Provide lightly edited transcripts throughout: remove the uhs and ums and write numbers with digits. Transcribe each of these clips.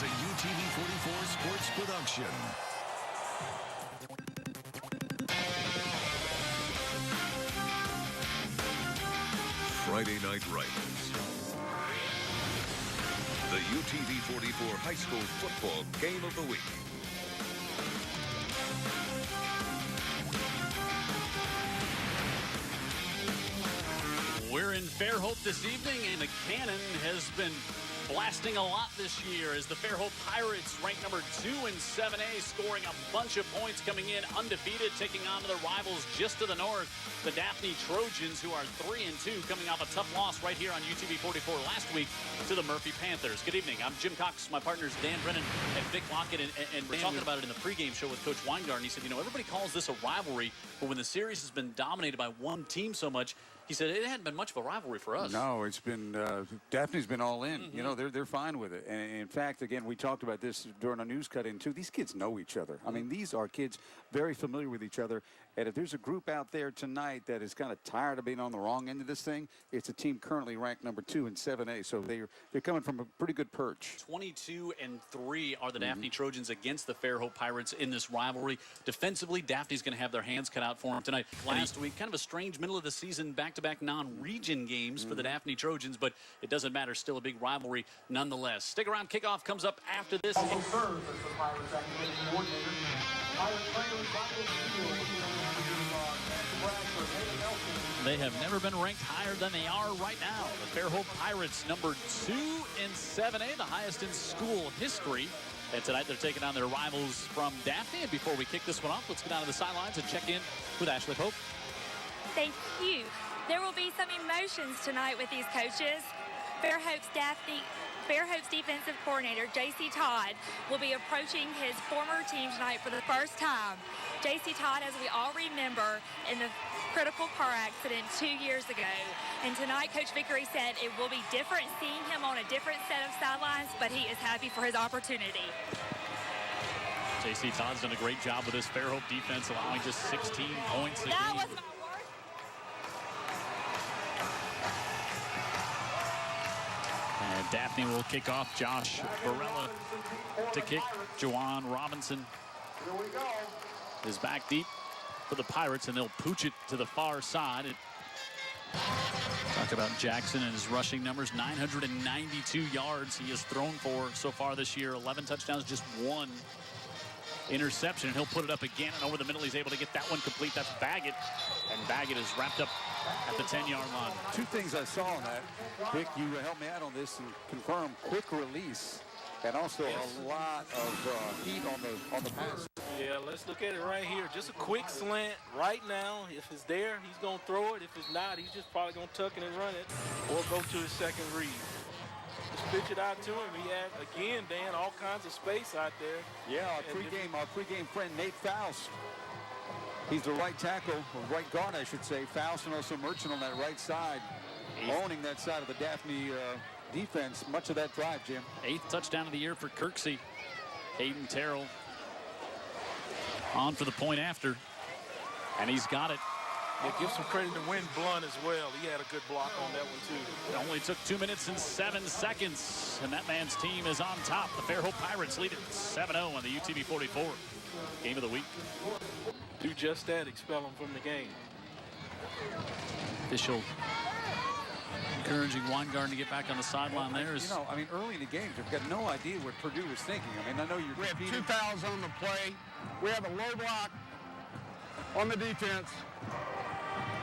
is a UTV-44 sports production. Friday Night Rivals. The UTV-44 high school football game of the week. We're in Fairhope this evening, and the cannon has been blasting a lot this year as the Fairhope Pirates, ranked number 2 in 7A, scoring a bunch of points, coming in undefeated, taking on to their rivals just to the north, the Daphne Trojans, who are 3-2, coming off a tough loss right here on UTV 44 last week to the Murphy Panthers. Good evening. I'm Jim Cox. My partners Dan Brennan and Vic Lockett, and we're talking about it in the pregame show with Coach Weingarten. He said, you know, everybody calls this a rivalry, but when the series has been dominated by one team so much, he said it hadn't been much of a rivalry for us. No, it's been Daphne's been all in. You know, they're fine with it. And in fact, again, we talked about this during a news cut-in too. These kids know each other. I mean, these are kids very familiar with each other. And if there's a group out there tonight that is kind of tired of being on the wrong end of this thing, it's a team currently ranked number 2 in 7A. So they're coming from a pretty good perch. 22-3 are the Daphne Trojans against the Fairhope Pirates in this rivalry. Defensively, Daphne's going to have their hands cut out for them tonight. Last week, kind of a strange middle of the season, back-to-back non-region games for the Daphne Trojans, but it doesn't matter. Still a big rivalry nonetheless. Stick around. Kickoff comes up after this. They have never been ranked higher than they are right now. The Fairhope Pirates, number 2 in 7A, the highest in school history. And tonight they're taking on their rivals from Daphne. And before we kick this one off, let's get out of the sidelines and check in with Ashley Pope. Thank you. There will be some emotions tonight with these coaches. Fairhope's defensive coordinator, J.C. Todd, will be approaching his former team tonight for the first time. J.C. Todd, as we all remember, in the critical car accident 2 years ago. And tonight, Coach Vickery said it will be different seeing him on a different set of sidelines, but he is happy for his opportunity. J.C. Todd's done a great job with this Fairhope defense, allowing just 16 points a game. That was my worst. And Daphne will kick off. Josh Barella to kick. Juwan Robinson is back deep for the Pirates, and they'll pooch it to the far side. Talk about Jackson and his rushing numbers. 992 yards he has thrown for so far this year. 11 touchdowns, just 1 interception, and he'll put it up again, and over the middle he's able to get that one complete. That's Baggett, and Baggett is wrapped up at the 10-yard line. 2 things I saw in that. Vic, you help me out on this and confirm quick release and also a lot of heat on the pass. Yeah, let's look at it right here. Just a quick slant right now. If it's there, he's going to throw it. If it's not, he's just probably going to tuck it and run it or go to his second read. Just pitch it out to him. He had, again, Dan, all kinds of space out there. Yeah, our pregame friend Nate Faust. He's the right tackle, or right guard, I should say. Faust and also Merchant on that right side, owning that side of the Daphne defense much of that drive, Jim. 8th touchdown of the year for Kirksey. Hayden Terrell on for the point after, and he's got it. Yeah, give some credit to Wynn Blunt as well. He had a good block on that one, too. It only took 2 minutes and 7 seconds, and that man's team is on top. The Fairhope Pirates lead it 7-0 on the UTV 44 game of the week. Do just that, expel him from the game. Official encouraging Weingarten to get back on the sideline there. You know, I mean, early in the game, you've got no idea what Purdue is thinking. I mean, I know you're competing. We have 2 fouls on the play. We have a low block on the defense.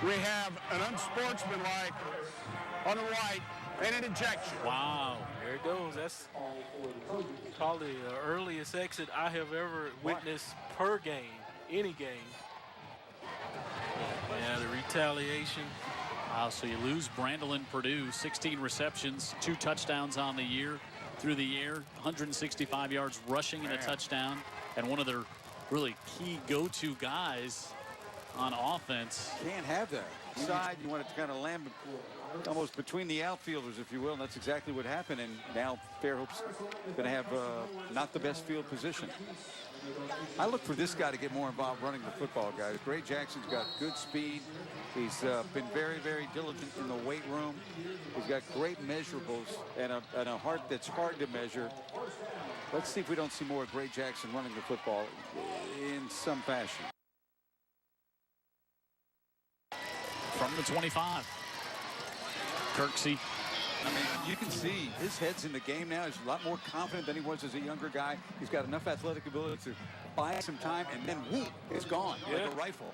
We have an unsportsmanlike on the right and an ejection. Wow. There it goes. That's probably the earliest exit I have ever witnessed per game, any game. Yeah, the retaliation. Wow, so you lose Brandolin Purdue, 16 receptions, 2 touchdowns on the year through the air, 165 yards rushing and a touchdown, and one of their really key go-to guys on offense. Can't have that. Side, you want it to kind of land almost between the outfielders, if you will, and that's exactly what happened. And now Fairhope's going to have not the best field position. I look for this guy to get more involved running the football, guys. Gray Jackson's got good speed. He's been very, very diligent in the weight room. He's got great measurables and a heart that's hard to measure. Let's see if we don't see more of Gray Jackson running the football in some fashion. From the 25. Kirksey. I mean, you can see his head's in the game now. He's a lot more confident than he was as a younger guy. He's got enough athletic ability to buy some time, and then whoop, it's gone like a rifle.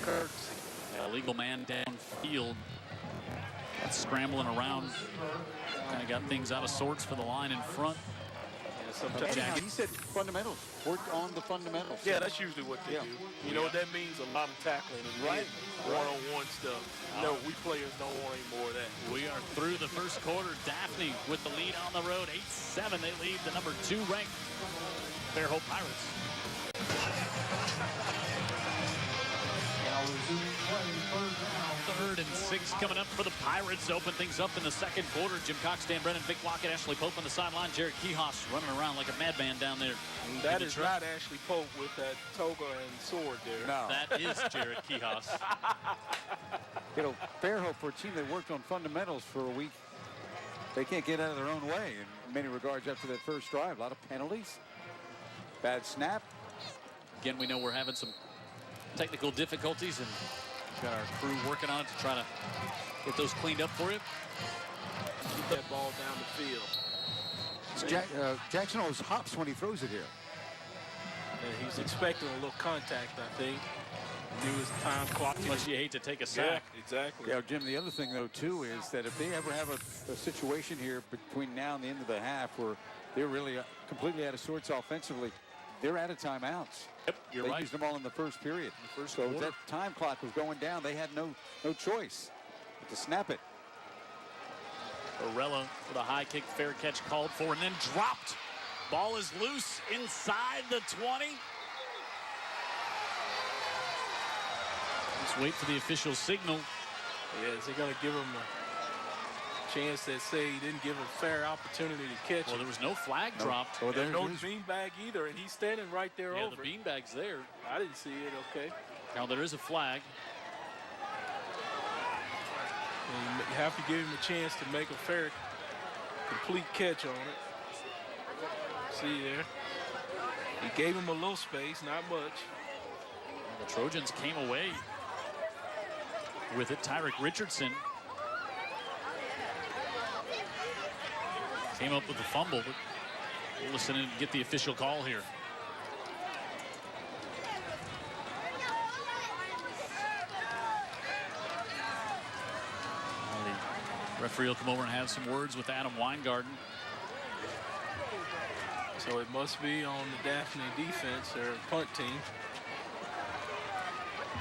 Kirksey. Yeah, legal man downfield. Scrambling around. Kind of got things out of sorts for the line in front. Sometimes he said fundamentals. Work on the fundamentals. Yeah, that's usually what they do. You know what that means? A lot of tackling and one-on-one stuff. No, we players don't want any more of that. We are through the first quarter. Daphne with the lead on the road. 8-7. They lead the number 2 ranked Fairhope Pirates. Third and 6 coming up for the Pirates. Open things up in the second quarter. Jim Cox, Dan Brennan, Vic Lockett, Ashley Pope on the sideline. Jared Kihos running around like a madman down there. And that is not Ashley Pope with that toga and sword there. No. That is Jared Kihos. You know, Fairhope, for a team that worked on fundamentals for a week, they can't get out of their own way in many regards after that first drive. A lot of penalties. Bad snap. Again, we know we're having some technical difficulties, and got our crew working on it to try to get those cleaned up for you. Keep that ball down the field. Jackson always hops when he throws it here. And he's expecting a little contact, I think. Knew his time clock. Much you hate to take a sack. Yeah, exactly. Yeah, Jim, the other thing, though, too, is that if they ever have a situation here between now and the end of the half where they're really completely out of sorts offensively, they're out of timeouts. Yep, you're right. They used them all in the first period. So that time clock was going down. They had no choice but to snap it. Orella with a high kick, fair catch called for, and then dropped. Ball is loose inside the 20. Let's wait for the official signal. Yeah, is he going to give him a chance that say he didn't give him a fair opportunity to catch Well, it? there was no flag dropped. Well, There's no beanbag either, and he's standing right there Yeah, over the beanbag's there. I didn't see it, okay. Now there is a flag. And you have to give him a chance to make a fair, complete catch on it. See there? He gave him a little space, not much. And the Trojans came away with it. Tyrick Richardson came up with the fumble, but we'll listen and get the official call here. The referee will come over and have some words with Adam Weingarten. So it must be on the Daphne defense, their punt team.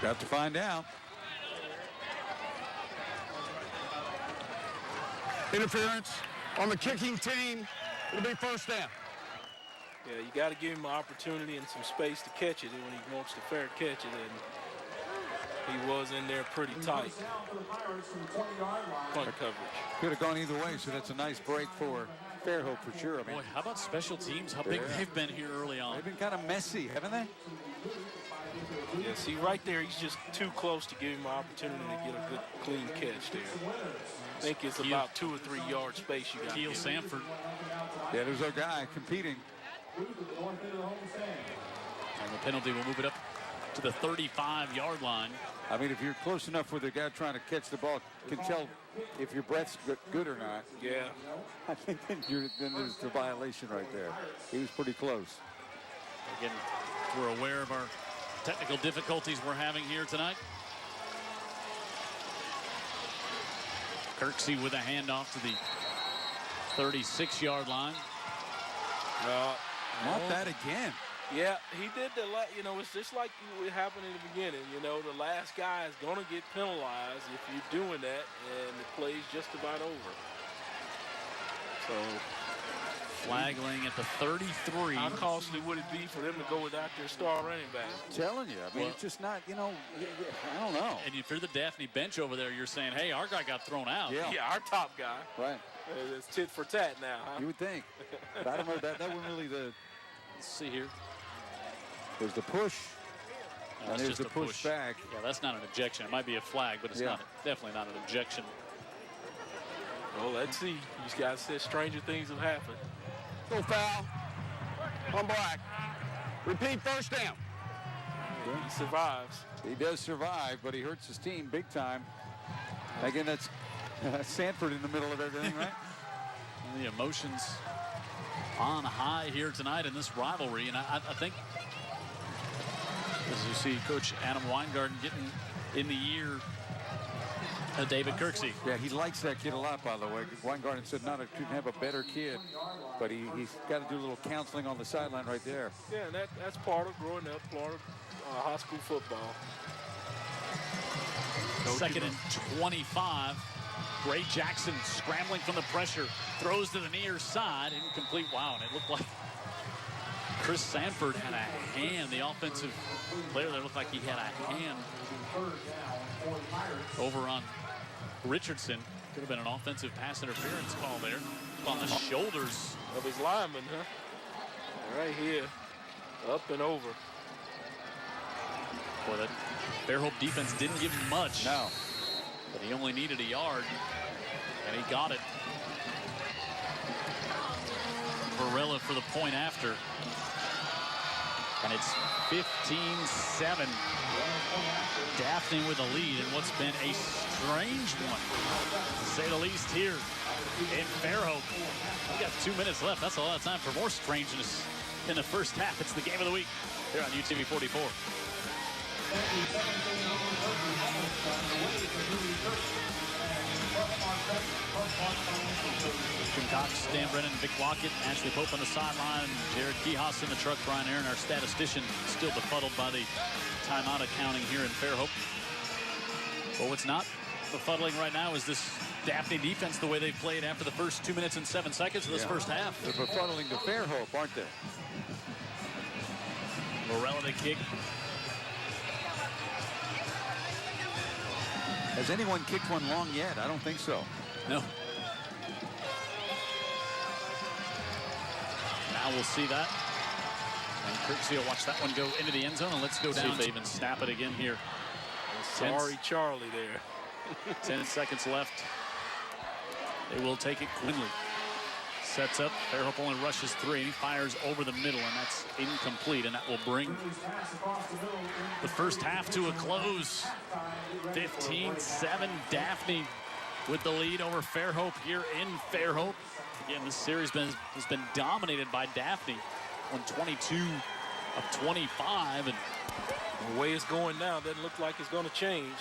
Got to find out. Interference on the kicking team. It'll be first down. Yeah, you got to give him an opportunity and some space to catch it when he wants to fair catch it, and he was in there pretty tight. Punt coverage. Could have gone either way, so that's a nice break for Fairhope for sure. I mean, Boy, how about special teams? How big they've been here early on. They've been kind of messy, haven't they? Yeah, see right there, he's just too close to give him an opportunity to get a good, clean catch there. I think it's about 2 or 3 yard space you got. Keel Sanford. Yeah, there's our guy competing. And the penalty will move it up to the 35-yard line. I mean, if you're close enough where the guy trying to catch the ball can tell if your breath's good or not. Yeah. I think then there's the violation right there. He was pretty close. Again, we're aware of our technical difficulties we're having here tonight. Kirksey with a handoff to the 36-yard line. Not that again. Yeah, he did you know, it's just like it happened in the beginning. You know, the last guy is going to get penalized if you're doing that, and the play's just about over. So, flag laying at the 33. How costly would it be for them to go without their star running back? I'm telling you, I mean, it's just not, you know, I don't know. And if you're the Daphne bench over there, you're saying, hey, our guy got thrown out. Yeah, our top guy. Right. It's tit for tat now, huh? You would think. But I don't know, that wasn't really the... Let's see here. There's the push. And there's just the a push back. Yeah, that's not an ejection. It might be a flag, but it's not definitely not an ejection. Well, let's see. These guys said stranger things have happened. No foul on Black. Repeat, first down. He survives. He does survive, but he hurts his team big time. Again, that's Sanford in the middle of everything, right? The emotions on high here tonight in this rivalry, and I think as you see Coach Adam Weingarten getting in the ear of David Kirksey. Yeah, he likes that kid a lot, by the way. Weingarten said couldn't have a better kid, but he's got to do a little counseling on the sideline right there. Yeah, and that's part of growing up Florida high school football. Second and 25. Gray Jackson scrambling from the pressure, throws to the near side, incomplete. Wow, and it looked like Chris Sanford had a hand. The offensive player there looked like he had a hand over on Richardson. Could have been an offensive pass interference call there on the shoulders of his lineman, huh? Right here, up and over. Boy, that Fairhope defense didn't give him much. No. But he only needed a yard, and he got it. Varela for the point after. And it's 15-7. Daphne with a lead in what's been a strange one, to say the least, here in Fairhope. We got 2 minutes left. That's a lot of time for more strangeness in the first half. It's the game of the week here on UTV 44. Jim Cox, Dan Brennan, Vic Lockett, Ashley Pope on the sideline, Jared Kihas in the truck, Brian Aaron, our statistician, still befuddled by the timeout accounting here in Fairhope. But what's not befuddling right now is this Daphne defense, the way they played after the first 2 minutes and 7 seconds of this first half. They're befuddling to Fairhope, aren't they? Morella the kick. Has anyone kicked one long yet? I don't think so. No. Now we'll see that. And Kirksey will watch that one go into the end zone, and let's go down. See if they even snap it again here. Sorry, Charlie there. 10 seconds left. They will take it. Quinley sets up. Fairhope only rushes 3. He fires over the middle, and that's incomplete, and that will bring the first half to a close. 15-7. Daphne with the lead over Fairhope here in Fairhope. Again, this series has been dominated by Daphne on 22 of 25, and the way it's going now doesn't look like it's going to change.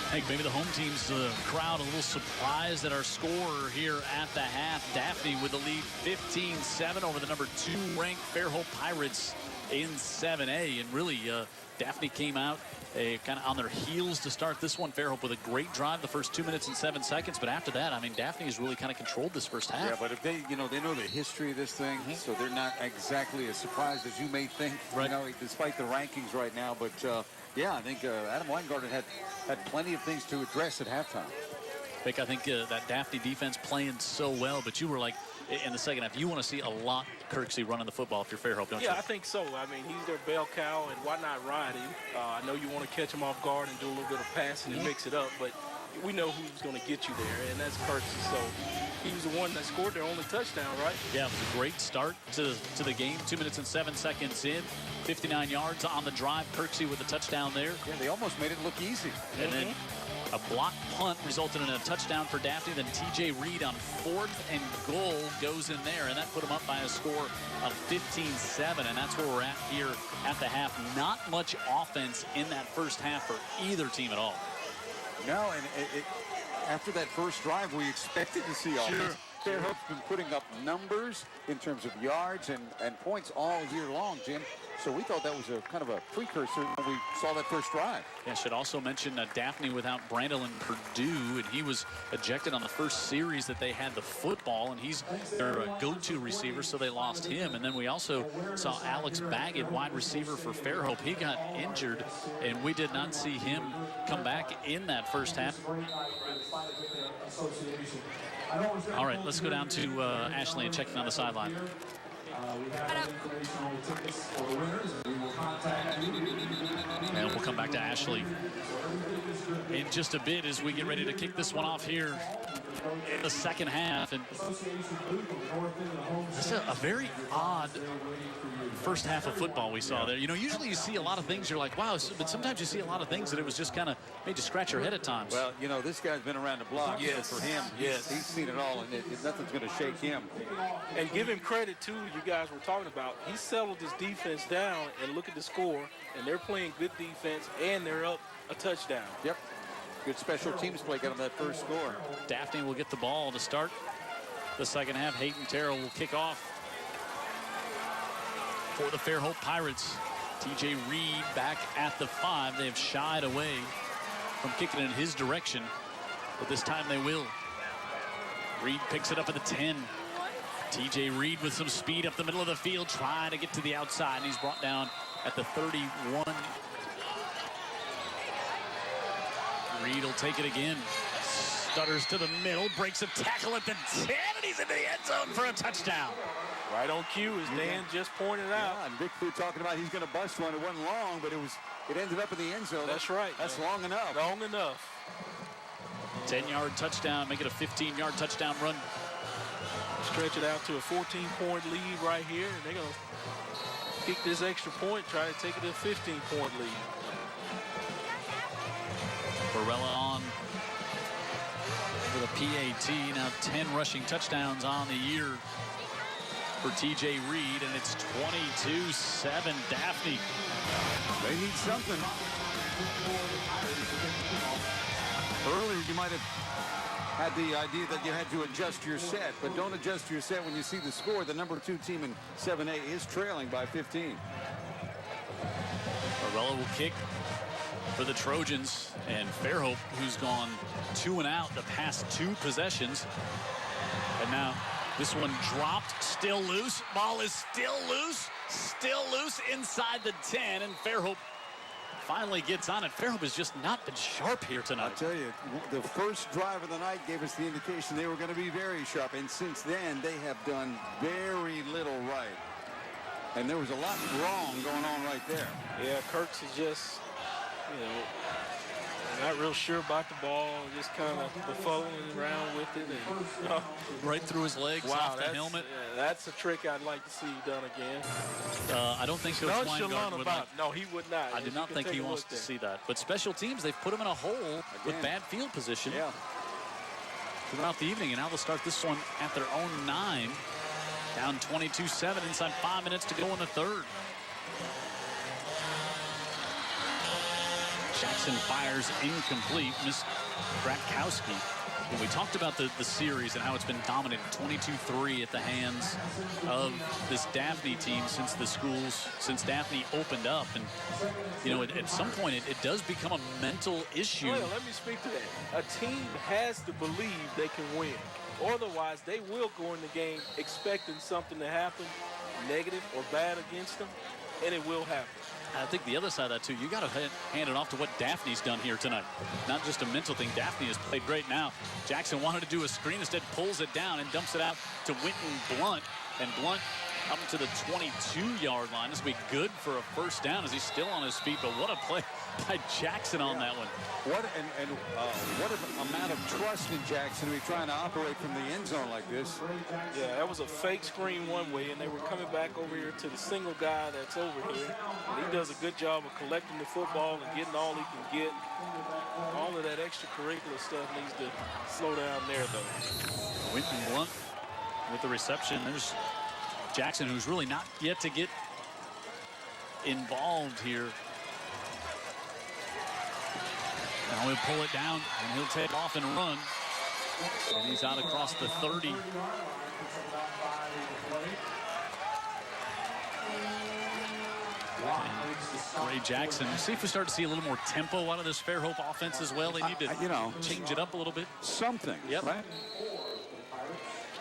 I think maybe the home team's crowd a little surprised at our score here at the half. Daphne with the lead 15-7 over the number 2 ranked Fairhope Pirates in 7A. And really, Daphne came out kind of on their heels to start this one. Fairhope with a great drive the first 2 minutes and 7 seconds. But after that, I mean, Daphne has really kind of controlled this first half. Yeah, but if they know the history of this thing, so they're not exactly as surprised as you may think, right. Despite the rankings right now. But yeah, I think Adam Weingarten had plenty of things to address at halftime. Vic, I think that Daphne defense playing so well, but you were like, in the second half, you want to see a lot Kirksey running the football if you're Fairhope, don't you? Yeah, I think so. I mean, he's their bell cow, and why not ride him? I know you want to catch him off guard and do a little bit of passing and mix it up, but we know who's going to get you there, and that's Kirksey. So he was the one that scored their only touchdown, right? Yeah, it was a great start to the game. 2 minutes and 7 seconds in. 59 yards on the drive. Kirksey with a touchdown there. Yeah, they almost made it look easy. And then a block punt resulted in a touchdown for Daphne. Then T.J. Reed on 4th and goal goes in there, and that put them up by a score of 15-7. And that's where we're at here at the half. Not much offense in that first half for either team at all. No, and after that first drive, we expected to see offense. Fairhope's been putting up numbers in terms of yards and points all year long, Jim. So we thought that was a kind of a precursor when we saw that first drive. Yeah, I should also mention Daphne without Brandon Purdue, and he was ejected on the first series that they had the football, and he's their go-to receiver, so they lost him. And then we also saw Alex Baggett, wide receiver for Fairhope. He got injured, and we did not see him come back in that first half. All right, let's go down to Ashley and checking on the sideline. And we'll come back to Ashley in just a bit as we get ready to kick this one off here in the second half. And this is a very odd first half of football we saw there. You know, usually you see a lot of things, you're like, wow, but sometimes you see a lot of things that it was just kind of made you scratch your head at times. Well, you know, this guy's been around the block. Yes. So for him, he's seen it all, and nothing's going to shake him. And give him credit, too, you guys were talking about. He settled his defense down, and look at the score, and they're playing good defense, and they're up a touchdown. Yep. Good special teams play got him that first score. Daphne will get the ball to start the second half. Hayden Terrell will kick off for the Fairhope Pirates. TJ Reed back at the 5. They have shied away from kicking in his direction, but this time they will. Reed picks it up at the 10. TJ Reed with some speed up the middle of the field, trying to get to the outside, and he's brought down at the 31. Reed will take it again. Stutters to the middle, breaks a tackle at the 10, and he's in the end zone for a touchdown. Right on cue, as Dan just pointed out. Yeah, and Vic Fu talking about he's going to bust one. It wasn't long, but it ended up in the end zone. That's right. That's long enough. Long enough. 10-yard touchdown, make it a 15-yard touchdown run. Stretch it out to a 14-point lead right here, and they're going to kick this extra point, try to take it to a 15-point lead. Barella on for the PAT. Now 10 rushing touchdowns on the year for TJ Reed, and it's 22-7 Daphne. They need something. Earlier, you might have had the idea that you had to adjust your set, but don't adjust your set when you see the score. The number 2 team in 7A is trailing by 15. Barella will kick for the Trojans, and Fairhope, who's gone 2 and out the past 2 possessions. And now this one dropped, still loose. Ball is still loose inside the 10, and Fairhope finally gets on it. Fairhope has just not been sharp here tonight. I'll tell you, the first drive of the night gave us the indication they were going to be very sharp, and since then they have done very little right. And there was a lot wrong going on right there. Yeah, Kirks is just, you know, not real sure about the ball, just kind of befuddling around with it. And, right through his legs, off the helmet. Yeah, that's a trick I'd like to see done again. I don't think Coach Weingarten would like. No, he would not. I do not think he wants to see that. But special teams, they've put him in a hole with bad field position throughout the evening. And now they'll start this one at their own 9. Down 22-7 inside 5 minutes to go in the third. Jackson fires incomplete. Miss Bratkowski. When we talked about the series and how it's been dominated 22-3 at the hands of this Daphne team since Daphne opened up. And, you know, at some point it does become a mental issue. Well, let me speak to that. A team has to believe they can win. Otherwise, they will go in the game expecting something to happen, negative or bad against them, and it will happen. I think the other side of that, too, you got to hand it off to what Daphne's done here tonight. Not just a mental thing. Daphne has played great now. Jackson wanted to do a screen, instead pulls it down and dumps it out to Winton Blunt. And Blunt up to the 22-yard line. This will be good for a first down as he's still on his feet. But what a play by Jackson on that one. What an amount of trust in Jackson to be trying to operate from the end zone like this. Yeah, that was a fake screen one way, and they were coming back over here to the single guy that's over here. And he does a good job of collecting the football and getting all he can get. All of that extracurricular stuff needs to slow down there, though. Winton Blunt with the reception. There's Jackson, who's really not yet to get involved here. Now he'll pull it down, and he'll take off and run. And he's out across the 30. Gray Jackson. See if we start to see a little more tempo out of this Fairhope offense as well. They need to change it up a little bit. Something, right?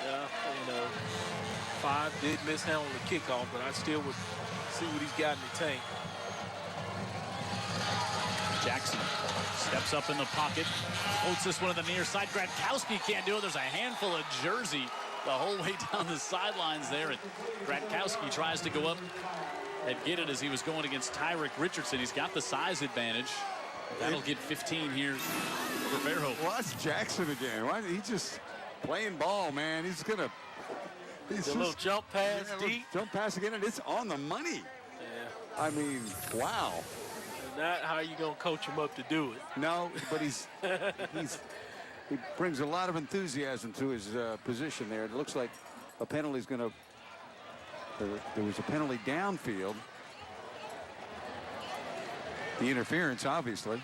Yeah, you know, 5 did mishandle the kickoff, but I still would see what he's got in the tank. Jackson steps up in the pocket, floats this one to the near side. Bratkowski can't do it. There's a handful of jersey the whole way down the sidelines there. And Gratkowski tries to go up and get it as he was going against Tyrick Richardson. He's got the size advantage. That'll get 15 here for Fairhope. Watch Jackson again. Why he just playing ball, man? He's gonna. He's a little jump pass deep. Jump pass again, and it's on the money. Yeah. I mean, wow. Not how you gonna coach him up to do it. No, but he brings a lot of enthusiasm to his position there. It looks like a penalty's going to. There was a penalty downfield. The interference, obviously.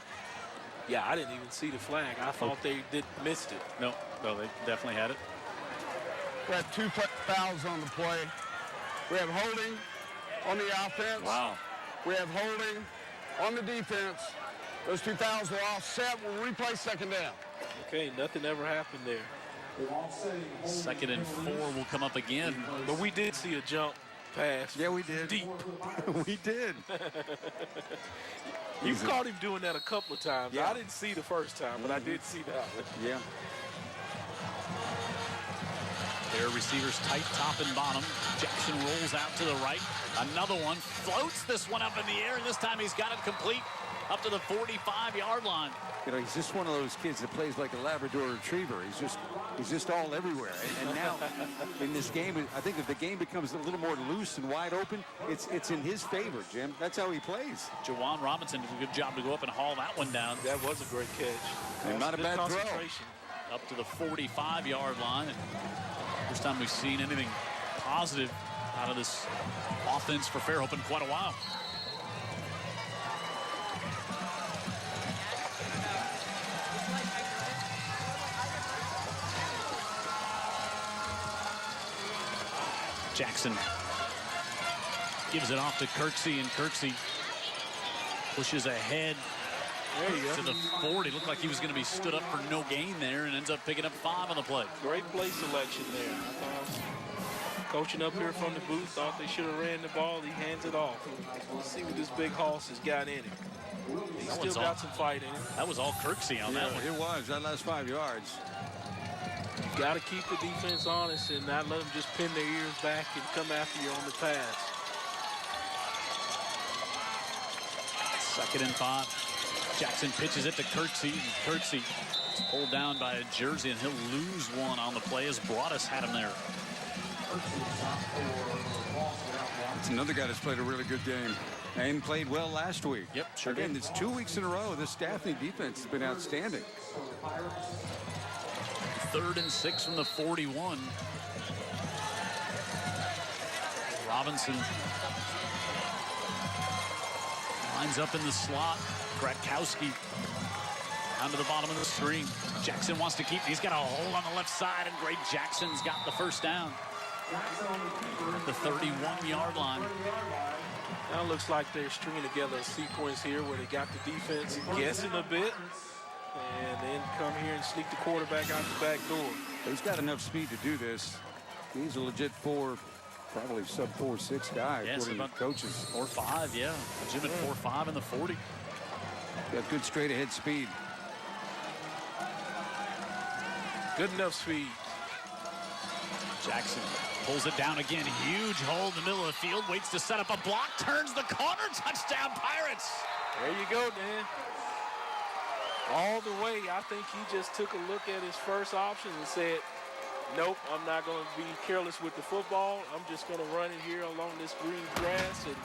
Yeah, I didn't even see the flag. I thought they missed it. No, they definitely had it. We have 2 fouls on the play. We have holding on the offense. Wow. We have holding on the defense. Those 2 fouls will offset. We'll replay second down. Okay, nothing ever happened there. 2nd and 4 will come up again. But we did see a jump pass. Yeah, we did. Deep. We did. You caught him doing that a couple of times. Yeah. I didn't see the first time, but I did see that one. Yeah. Their receivers tight top and bottom. Jackson rolls out to the right. Another one floats this one up in the air, and this time he's got it complete up to the 45-yard line. You know, he's just one of those kids that plays like a Labrador Retriever. He's just all everywhere. And now in this game, I think if the game becomes a little more loose and wide open, it's in his favor, Jim. That's how he plays. Jawan Robinson did a good job to go up and haul that one down. That was a great catch. And not a bad throw. Up to the 45-yard line. First time we've seen anything positive out of this offense for Fairhope in quite a while. Jackson gives it off to Kirksey, and Kirksey pushes ahead to the 40. Looked like he was going to be stood up for no gain there, and ends up picking up 5 on the play. Great play selection there. I thought coaching up here from the booth thought they should have ran the ball. He hands it off. We'll see what this big hoss has got in him. He's still got some fight in him. That was all Kirksey on that one. It was. That last 5 yards. You got to keep the defense honest and not let them just pin their ears back and come after you on the pass. 2nd and 5. Jackson pitches it to Kirksey, and Kirksey is pulled down by a jersey, and he'll lose one on the play as Broadus had him there. It's another guy that's played a really good game and played well last week. Yep, sure Again, did. it's 2 weeks in a row. This Daphne defense has been outstanding. 3rd and 6 from the 41. Robinson lines up in the slot. Gratkowski down to the bottom of the screen. Jackson wants to keep. He's got a hole on the left side, and Greg Jackson's got the first down at the 31-yard line. Now it looks like they're stringing together a sequence here where they got the defense guessing a bit and then come here and sneak the quarterback out the back door. He's got enough speed to do this. He's a legit probably sub 4.6 guy, Yes, according to about coaches. 4.5, yeah. Jim at 4.5 in the 40. Got good straight ahead speed. Good enough speed. Jackson pulls it down again. Huge hole in the middle of the field. Waits to set up a block. Turns the corner. Touchdown, Pirates. There you go, Dan. All the way, I think he just took a look at his first option and said, nope, I'm not going to be careless with the football. I'm just going to run it here along this green grass and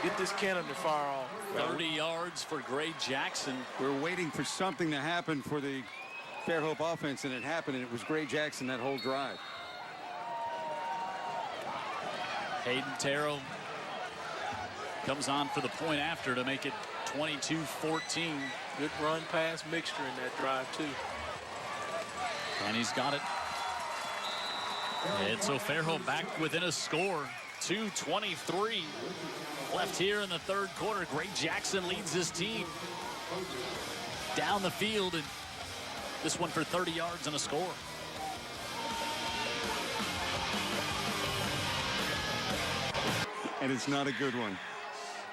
get this cannon to fire off. 30 yards for Gray Jackson. We're waiting for something to happen for the Fairhope offense, and it happened, and it was Gray Jackson that whole drive. Hayden Terrell comes on for the point after to make it 22-14. Good run pass mixture in that drive, too. And he's got it. And so Fairhope back within a score. 2:23 left here in the third quarter. Gray Jackson leads his team down the field, and this one for 30 yards and a score. And it's not a good one.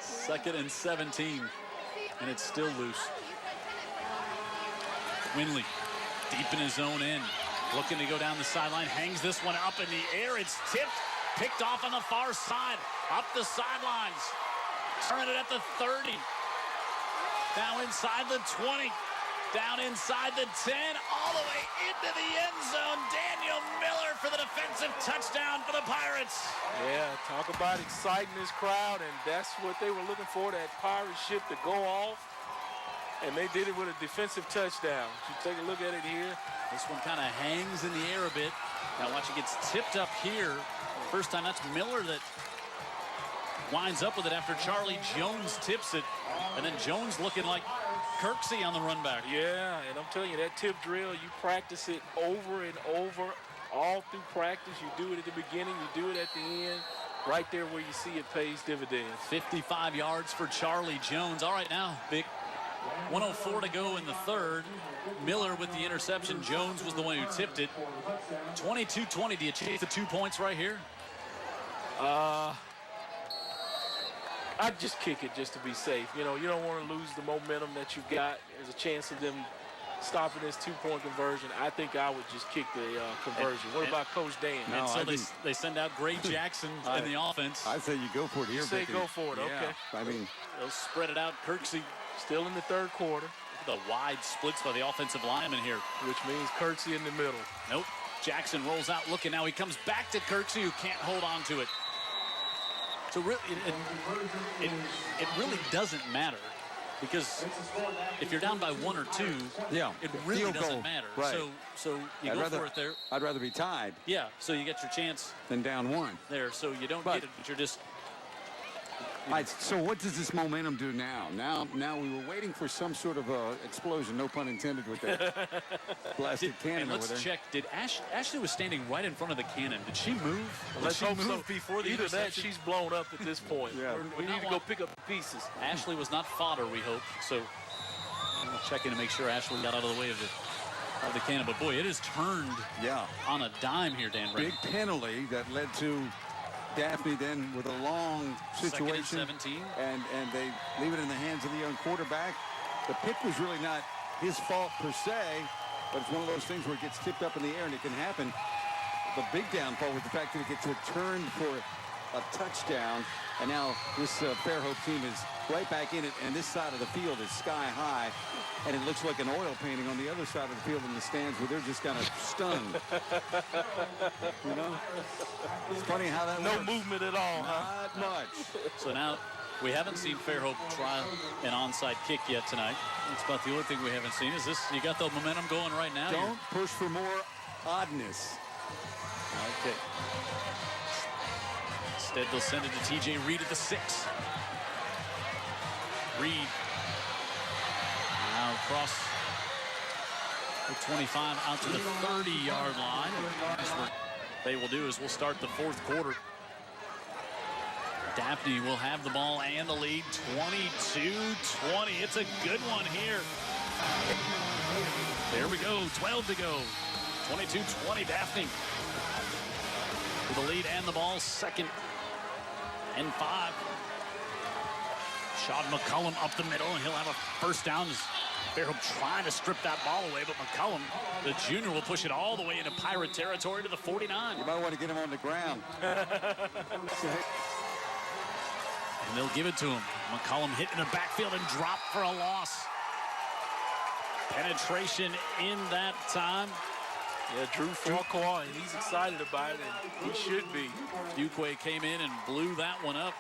2nd and 17, and it's still loose. Winley deep in his own end. Looking to go down the sideline, hangs this one up in the air. It's tipped, picked off on the far side, up the sidelines. Turn it at the 30. Now inside the 20. Down inside the 10, all the way into the end zone. Daniel Miller for the defensive touchdown for the Pirates. Yeah, talk about exciting this crowd, and that's what they were looking for, that Pirate ship to go off. And they did it with a defensive touchdown. You take a look at it here. This one kind of hangs in the air a bit. Now watch, it gets tipped up here. First time that's Miller that winds up with it after Charlie Jones tips it. And then Jones looking like Kirksey on the run back. Yeah, and I'm telling you, that tip drill, you practice it over and over, all through practice. You do it at the beginning, you do it at the end. Right there where you see it pays dividends. 55 yards for Charlie Jones. All right, now, Vic, 1:04 to go in the third. Miller with the interception. Jones was the one who tipped it. 22-20. Do you chase the 2 points right here? I'd just kick it just to be safe. You know, you don't want to lose the momentum that you've got. There's a chance of them stopping this 2-point conversion. I think I would just kick the conversion. What about Coach Dan? And so they send out Gray Jackson in the offense. I say you go for it here, You say Vicky. go for it, Yeah. okay. I mean, They'll spread it out. Kirksey, Still in the third quarter, the wide splits by the offensive lineman here. which means Kirksey in the middle. Nope. Jackson rolls out looking. Now he comes back to Kirksey, who can't hold on to it. So really, it really doesn't matter, because if you're down by 1 or 2, yeah, it really field doesn't goal. matter. Right. So you go for it there. I'd rather be tied Yeah, so you get your chance than down 1. there. So you don't But- get it, but you're just... All right, so what does this momentum do now? Now we were waiting for some sort of explosion, no pun intended, with that blasted cannon And over let's there. check. Did Ashley was standing right in front of the cannon. Did she move? Let's Did she hope so. move before the Either that, interception? she's blown up at this point. Yeah. We need to go pick up the pieces. Ashley was not fodder, we hope. So we'll check in to make sure Ashley got out of the way of the cannon. But boy, it has turned Yeah, on a dime here, Dan. big penalty that led to Daphne then with a long Second and situation. 17. And they leave it in the hands of the young quarterback. The pick was really not his fault per se, but it's one of those things where it gets tipped up in the air and it can happen. The big downfall was the fact that it gets returned for a touchdown, and now this Fairhope team is right back in it, and this side of the field is sky high, and it looks like an oil painting on the other side of the field in the stands where they're just kind of stunned. You know? It's funny how that No works. movement at all, huh? Not much. So now we haven't seen Fairhope try an onside kick yet tonight. That's about the only thing we haven't seen. Is this, you got the momentum going right now? Don't push for more oddness. Okay. Instead, they'll send it to TJ Reed at the 6. Reed now across the 25 out to the 30-yard line. That's what they will do is we'll start the fourth quarter. Daphne will have the ball and the lead, 22-20. It's a good one here. There we go, 12 to go. 22-20, Daphne with the lead and the ball, 2nd and 5. Sean McCullum up the middle, and he'll have a first down. Fairhope trying to strip that ball away, but McCullum, the junior, will push it all the way into Pirate territory to the 49. You might want to get him on the ground. And they'll give it to him. McCullum hit in the backfield and dropped for a loss. Penetration in that time. Yeah, Drew Farquhar, and he's excited about it, and he should be. Duque came in and blew that one up.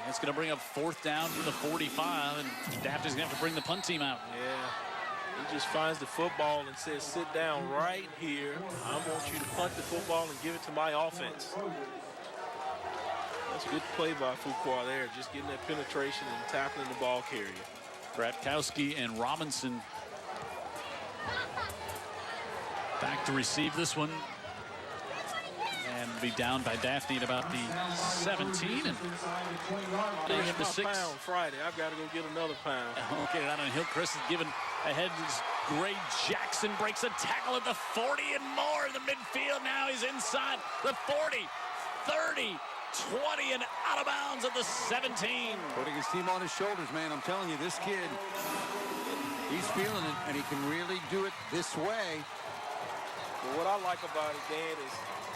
And it's going to bring up 4th down to the 45, and Daphne's going to have to bring the punt team out. Yeah, he just finds the football and says, sit down right here. I want you to punt the football and give it to my offense. That's a good play by Fuqua there, just getting that penetration and tackling the ball carrier. Bratkowski and Robinson back to receive this one. And be down by Daphne at about the 17. And they have the 6. Pound Friday. I've got to go get another pound. Okay, out on Hillcrest is given ahead. Gray Jackson breaks a tackle at the 40 and more in the midfield. Now he's inside the 40, 30, 20, and out of bounds at the 17. Putting his team on his shoulders, man. I'm telling you, this kid, he's feeling it, and he can really do it this way. But what I like about it, Dan, is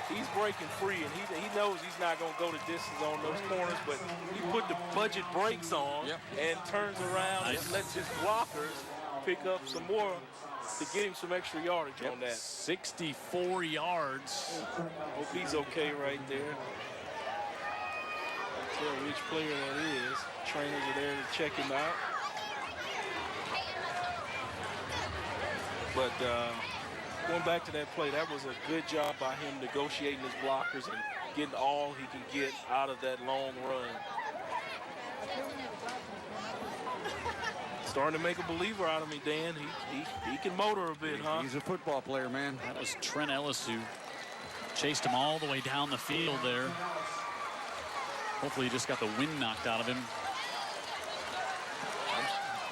he's breaking free, and he knows he's not going to go the distance on those corners, but he put the budget brakes on and turns around and lets his blockers pick up some more to get him some extra yardage on that. 64 yards. Hope he's okay right there. I'll tell which player that is. Trainers are there to check him out. But going back to that play, that was a good job by him negotiating his blockers and getting all he can get out of that long run. Starting to make a believer out of me, Dan. He can motor a bit, huh? He's a football player, man. That was Trent Ellis who chased him all the way down the field there. Hopefully he just got the wind knocked out of him.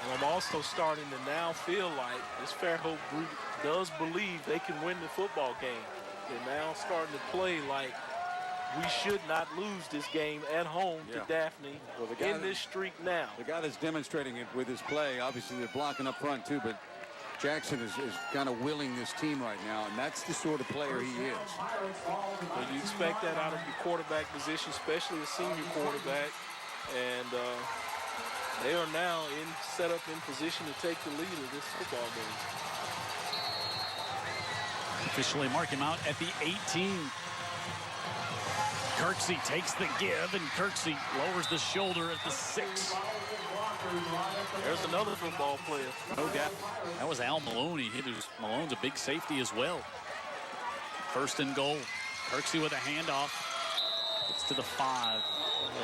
And I'm also starting to now feel like this Fairhope group does believe they can win the football game. They're now starting to play like we should not lose this game at home to Daphne in this streak now. The guy that's demonstrating it with his play, obviously they're blocking up front too, but Jackson is kind of willing this team right now, and that's the sort of player he is. Well, you expect that out of your quarterback position, especially a senior quarterback, and they are now set up in position to take the lead of this football game. Officially mark him out at the 18. Kirksey takes the give, and Kirksey lowers the shoulder at the 6. There's another football player. No doubt. That was Al Maloney. Malone's a big safety as well. First and goal. Kirksey with a handoff. It's to the 5.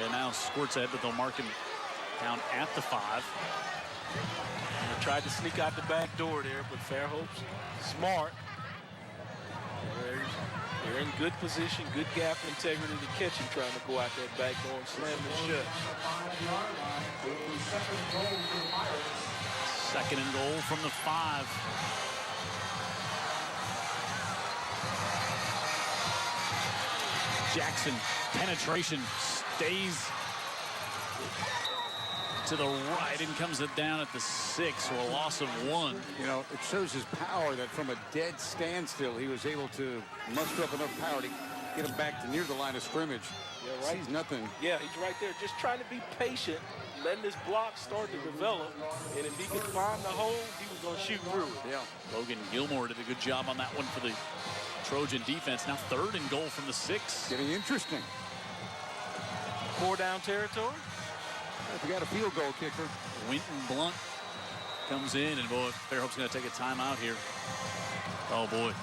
And now squirts ahead, but they'll mark him down at the 5. They tried to sneak out the back door there, but Fairhope's smart. They're in good position, good gap integrity to catch him trying to go out that back door and slam him shut. Second and goal from the 5. Jackson, penetration, stays to the right and comes it down at the 6 for a loss of 1. You know, it shows his power that from a dead standstill, he was able to muster up enough power to get him back to near the line of scrimmage. Yeah, right. Sees nothing. Yeah, he's right there, just trying to be patient, letting his block start to develop, and if he could find the hole, he was going to shoot through it. Yeah. Logan Gilmore did a good job on that one for the Trojan defense. Now third and goal from the 6. Getting interesting. 4 down territory. If we got a field goal kicker. Winton Blunt comes in, and boy, Fairhope's going to take a timeout here. Oh boy.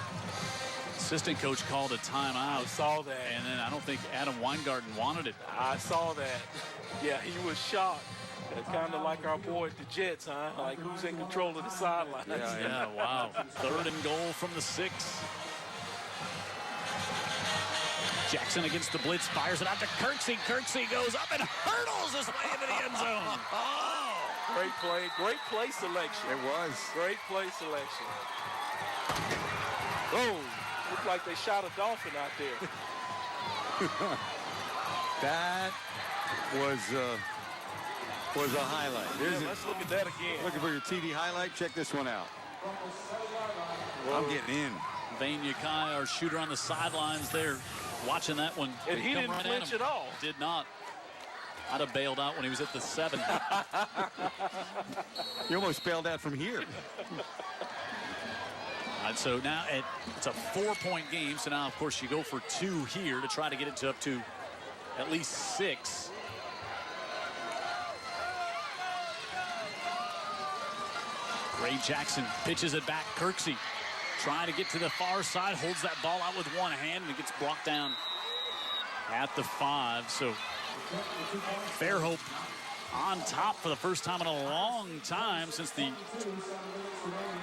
Assistant coach called a timeout. I saw that. And then I don't think Adam Weingarten wanted it. I saw that. Yeah, he was shocked. Kind of like our boy at the Jets, huh? Like who's in control of the sidelines. Yeah, wow. Third and goal from the 6. Jackson against the blitz, fires it out to Kirksey. Kirksey goes up and hurdles his way into the end zone. Great play selection. It was. Great play selection. Oh, looked like they shot a dolphin out there. That was a highlight. Yeah, let's look at that again. Looking for your TV highlight? Check this one out. I'm getting in. Vane Yakai, our shooter on the sidelines there, watching that one. And he didn't flinch at all. Did not. I'd have bailed out when he was at the 7. You almost bailed out from here. All right, so now it's a 4-point game. So now, of course, you go for 2 here to try to get it up to at least 6. Ray Jackson pitches it back. Kirksey trying to get to the far side, holds that ball out with one hand, and it gets blocked down at the 5. So Fairhope on top for the first time in a long time since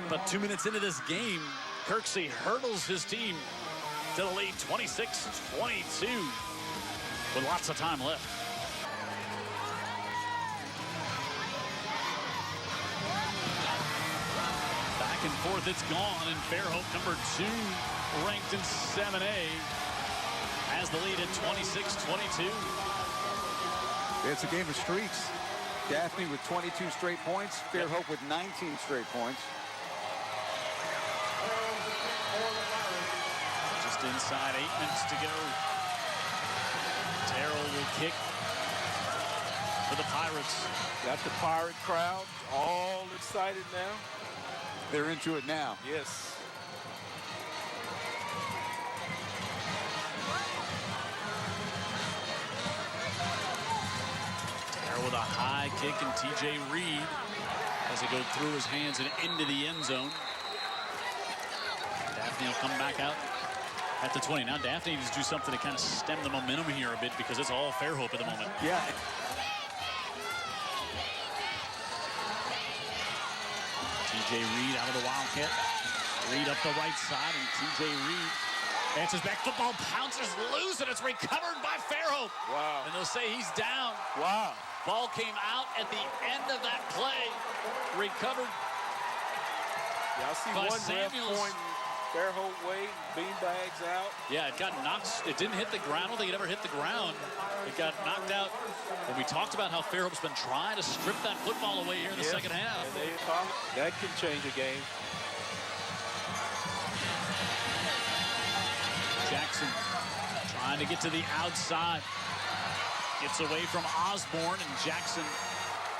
about 2 minutes into this game. Kirksey hurdles his team to the lead, 26-22, with lots of time left. Back and forth, it's gone, and Fairhope, number 2, ranked in 7A, has the lead at 26-22. It's a game of streaks. Daphne with 22 straight points. Fairhope with 19 straight points. Just inside 8 minutes to go. Terrell will kick for the Pirates. Got the Pirate crowd all excited now. They're into it now. Yes. Terrell with a high kick, and TJ Reed as it goes through his hands and into the end zone. Daphne will come back out at the 20. Now Daphne needs to do something to kind of stem the momentum here a bit because it's all Fairhope at the moment. Yeah. TJ Reed out of the Wildcat. Reed up the right side, and TJ Reed answers back. Football pounces loose, and it's recovered by Fairhope. Wow. And they'll say he's down. Wow. Ball came out at the end of that play. Recovered. Yeah, I see by one ref Samuels. pointing Fairhope way, beanbags out. Yeah, it got knocked. It didn't hit the ground. I don't think it ever hit the ground. It got knocked out. And we talked about how Fairhope's been trying to strip that football away here in the second half. And that can change a game. Jackson trying to get to the outside. Gets away from Osborne, and Jackson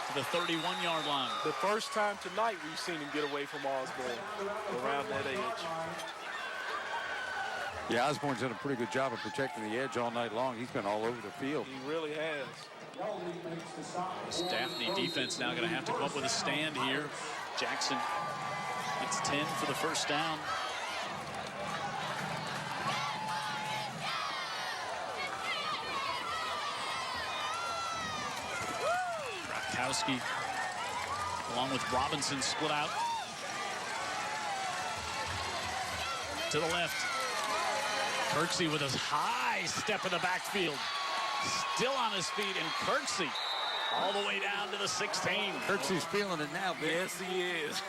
to the 31-yard line. The first time tonight we've seen him get away from Osborne around that edge. Yeah, Osborne's done a pretty good job of protecting the edge all night long. He's been all over the field. He really has. This Daphne defense now going to have to come up with a stand here. Jackson gets 10 for the first down. Rakowski along with Robinson split out to the left. Kirksey with his high step in the backfield. Still on his feet, and Kirksey all the way down to the 16. Kirksey's feeling it now, Vic. Yes, he is.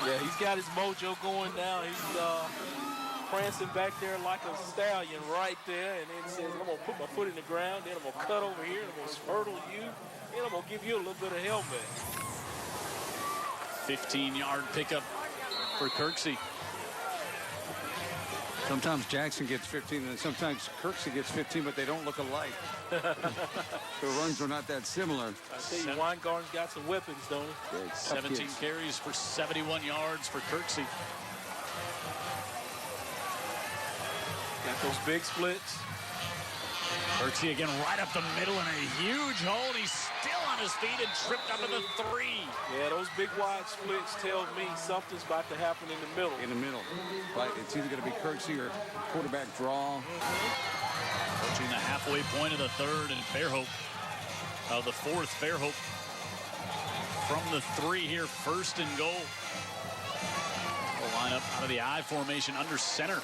Yeah, he's got his mojo going now. He's prancing back there like a stallion right there, and then says, I'm going to put my foot in the ground, then I'm going to cut over here, and I'm going to hurdle you, and I'm going to give you a little bit of helmet. 15-yard pickup for Kirksey. Sometimes Jackson gets 15, and sometimes Kirksey gets 15, but they don't look alike. The runs are not that similar. I tell you, Weingarten's got some weapons, don't he? Yeah, 17 carries for 71 yards for Kirksey. Got those big splits. Kirksey again right up the middle in a huge hole. He's still on his feet and tripped up in the 3. Yeah, those big wide splits tell me something's about to happen in the middle. In the middle. Right, it's either going to be Kirksey or quarterback draw. Approaching the halfway point of the third, and Fairhope, the fourth, Fairhope from the 3 here, first and goal. We'll line up out of the I formation under center.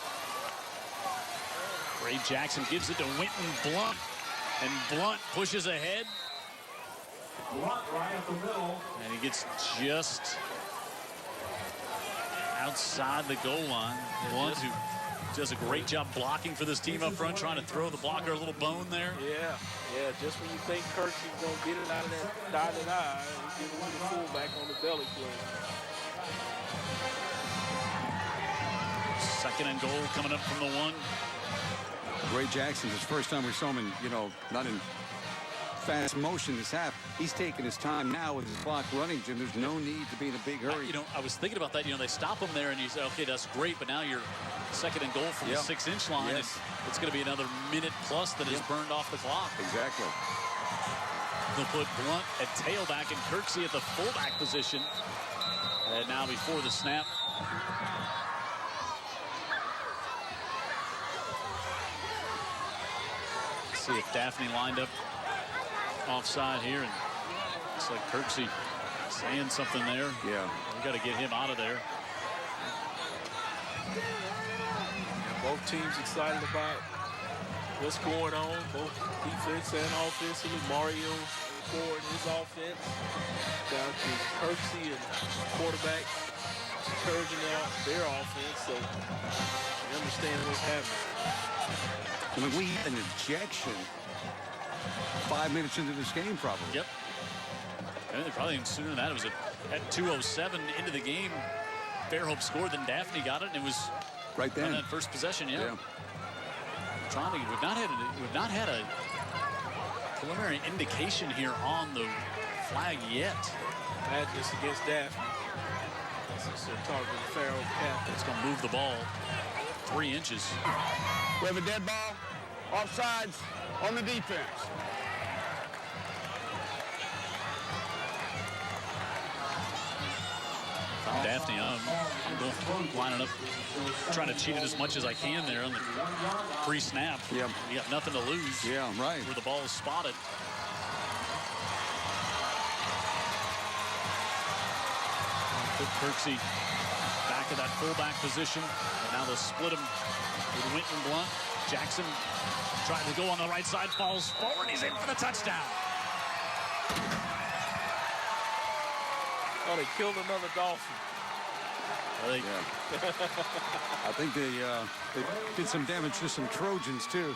Ray Jackson gives it to Winton Blunt, and Blunt pushes ahead. Blunt right up the middle. And he gets just outside the goal line. Blunt, who does a great job blocking for this team up front, trying to throw the blocker a little bone there. Yeah, just when you think Kirksey's going to get it out of that dotted eye, he gives the fullback on the belly play. Second and goal coming up from the 1. Ray Jackson, it's the first time we saw him in, not in fast motion this half. He's taking his time now with his clock running, Jim. There's no need to be in a big hurry. I was thinking about that. They stop him there, and you say, okay, that's great, but now you're second and goal from the 6-inch line. Yes. And it's going to be another minute plus that is burned off the clock. Exactly. They'll put Blunt at tailback and Kirksey at the fullback position. And now before the snap, see if Daphne lined up offside here, and looks like Kirksey saying something there. Yeah. We got to get him out of there. Both teams excited about what's going on, both defense and offensively. Mario forward his offense. Got Kirksey and quarterback encouraging out their offense, so we understand what's happening. I mean, we had an ejection 5 minutes into this game, probably. Yep. And probably even sooner than that. It was at 2:07 into the game. Fairhope scored, then Daphne got it, and it was Right on then. that first possession. Yeah. We've not had a preliminary indication here on the flag yet. Madness against Daphne. This is a target of Fairhope cap. It's going to move the ball 3 inches. We have a dead ball, offsides on the defense. Daphne, I'm lining up, trying to cheat it as much as I can there on the pre-snap. Yep. You got nothing to lose. Yeah, right. Where the ball is spotted. Put Kirksey back at that fullback position. And now they'll split him with Winton Blunt. Jackson trying to go on the right side, falls forward. He's in for the touchdown. Oh, they killed another Dolphin. I think they did some damage to some Trojans, too.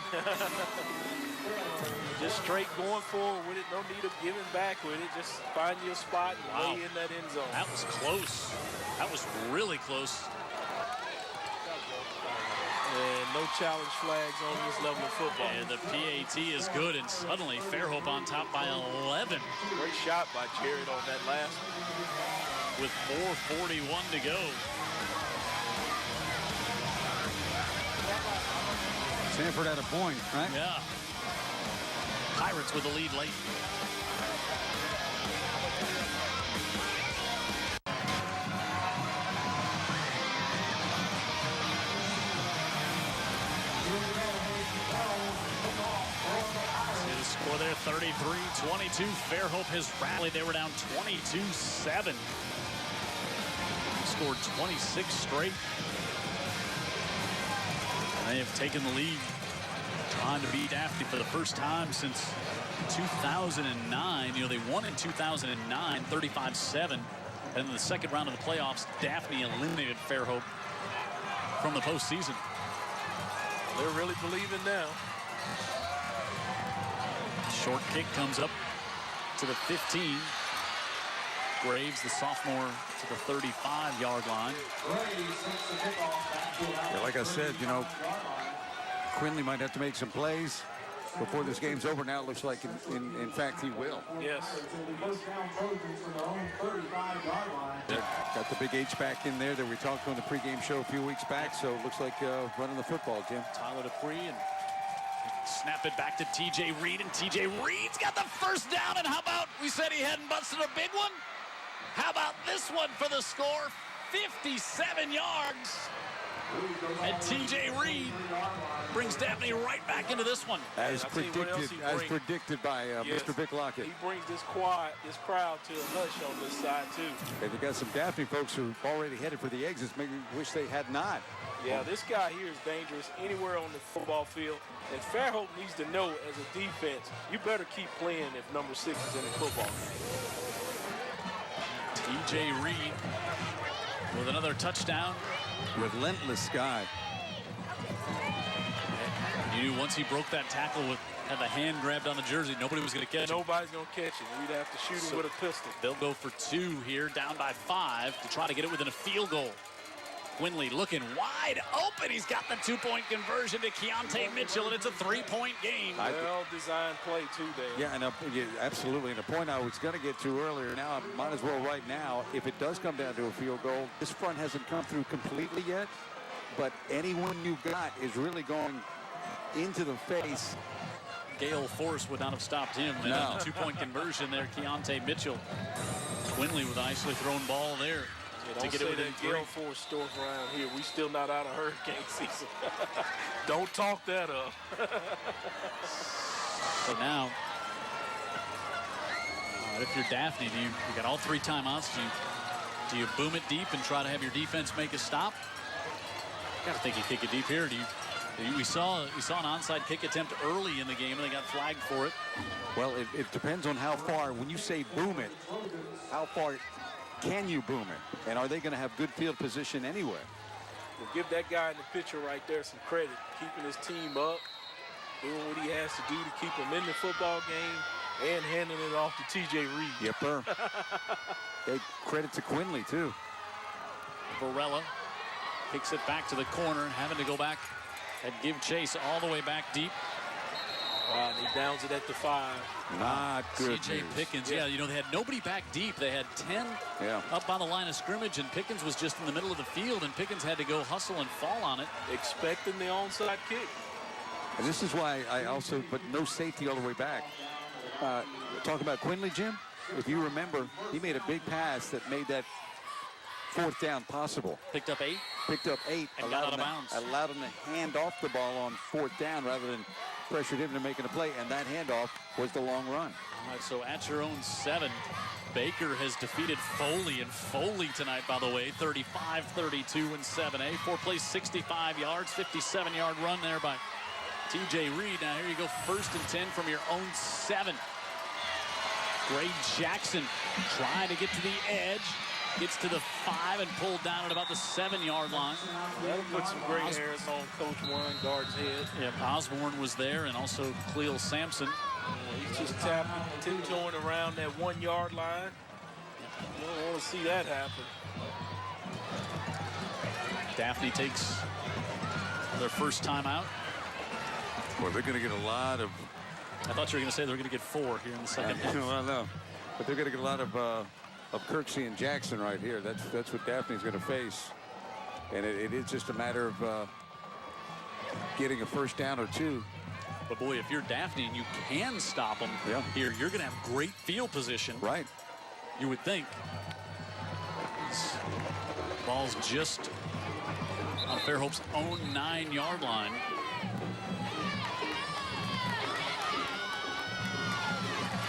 Just straight going forward with it. No need of giving back with it. Just find your spot and lay in that end zone. That was close. That was really close. And no challenge flags on this level of football. And the PAT is good, and suddenly Fairhope on top by 11. Great shot by Jared on that last one. With 4:41 to go. Sanford had a point, right? Yeah. Pirates with the lead late. See the score there, 33-22. Fairhope has rallied. They were down 22-7. Scored 26 straight. And they have taken the lead, trying to beat Daphne for the first time since 2009. You know, they won in 2009, 35-7. And in the second round of the playoffs, Daphne eliminated Fairhope from the postseason. They're really believing now. Short kick comes up to the 15. Graves, the sophomore, to the 35-yard line. Yeah, like I said, you know, Quinley might have to make some plays before this game's over. Now it looks like, in fact, he will. Yes. Got the big H back in there that we talked to on the pregame show a few weeks back, so it looks like running the football, Jim. Tyler Dupree, and snap it back to T.J. Reed, and T.J. Reed's got the first down. And how about, we said he hadn't busted a big one? How about this one for the score? 57 yards. And T.J. Reed brings Daphne right back into this one. As predicted by Mr. Vic Lockett. He brings this crowd to a hush on this side, too. And we got some Daphne folks who are already headed for the exits. Maybe wish they had not. Yeah, this guy here is dangerous anywhere on the football field. And Fairhope needs to know as a defense, you better keep playing if number 6 is in the football game. T.J. Reed with another touchdown. Relentless guy. You knew once he broke that tackle had the hand grabbed on the jersey, nobody was going to catch him. Nobody's going to catch him. We'd have to shoot him with a pistol. They'll go for 2 here, down by 5, to try to get it within a field goal. Quinley looking wide open. He's got the 2-point conversion to Keontae Mitchell, and it's a 3-point game. Well-designed play, too, Dan. Yeah, and absolutely. And a point I was going to get to earlier, now I might as well right now, if it does come down to a field goal, this front hasn't come through completely yet, but anyone you got is really going into the face. Gale Force would not have stopped him. And No. on the 2-point conversion there, Keontae Mitchell. Quinley with a nicely thrown ball there. Yeah, don't say that Gale Force stuff around here. We still not out of hurricane season. Don't talk that up. So now, if you're Daphne, you got all 3 timeouts. Do you boom it deep and try to have your defense make a stop? Got to think you kick it deep here. We saw an onside kick attempt early in the game, and they got flagged for it. Well, it depends on how far. When you say boom it, how far can you boom it? And are they going to have good field position anyway? We'll give that guy in the picture right there some credit. Keeping his team up, doing what he has to do to keep them in the football game, and handing it off to T.J. Reed. Yep, sir. Hey, credit to Quinley, too. Varela kicks it back to the corner, having to go back and give chase all the way back deep. Wow, and he downs it at the 5. Not good C.J. news. Pickens, yeah, you know, they had nobody back deep. They had 10 up on the line of scrimmage, and Pickens was just in the middle of the field, and Pickens had to go hustle and fall on it. Expecting the onside kick. And this is why I also, but no safety all the way back. Talk about Quinley, Jim. If you remember, he made a big pass that made that 4th down possible. Picked up 8. Picked up 8. And got out of bounds. Allowed him to hand off the ball on 4th down rather than pressured him to making a play. And that handoff was the long run. All right, so at your own 7, Baker has defeated Foley. And Foley tonight, by the way, 35-32 in 7A. 4 plays, 65 yards, 57-yard run there by T.J. Reed. Now here you go, 1st and 10 from your own 7. Gray Jackson trying to get to the edge. Gets to the 5 and pulled down at about the 7-yard line. That'll put some gray hairs on Coach Warren, guard's head. Yeah, Osborne was there, and also Cleel Sampson. He's just tiptoeing around that 1-yard line. You don't want to see that happen. Daphne takes their first time out. Well, they're going to get a lot of... I thought you were going to say they're going to get 4 here in the second half. Well, no. But they're going to get a lot of Kirksey and Jackson right here. That's what Daphne's going to face. And it is just a matter of getting a 1st down or 2. But boy, if you're Daphne and you can stop them here, you're going to have great field position. Right. You would think. This ball's just on Fairhope's own 9-yard line.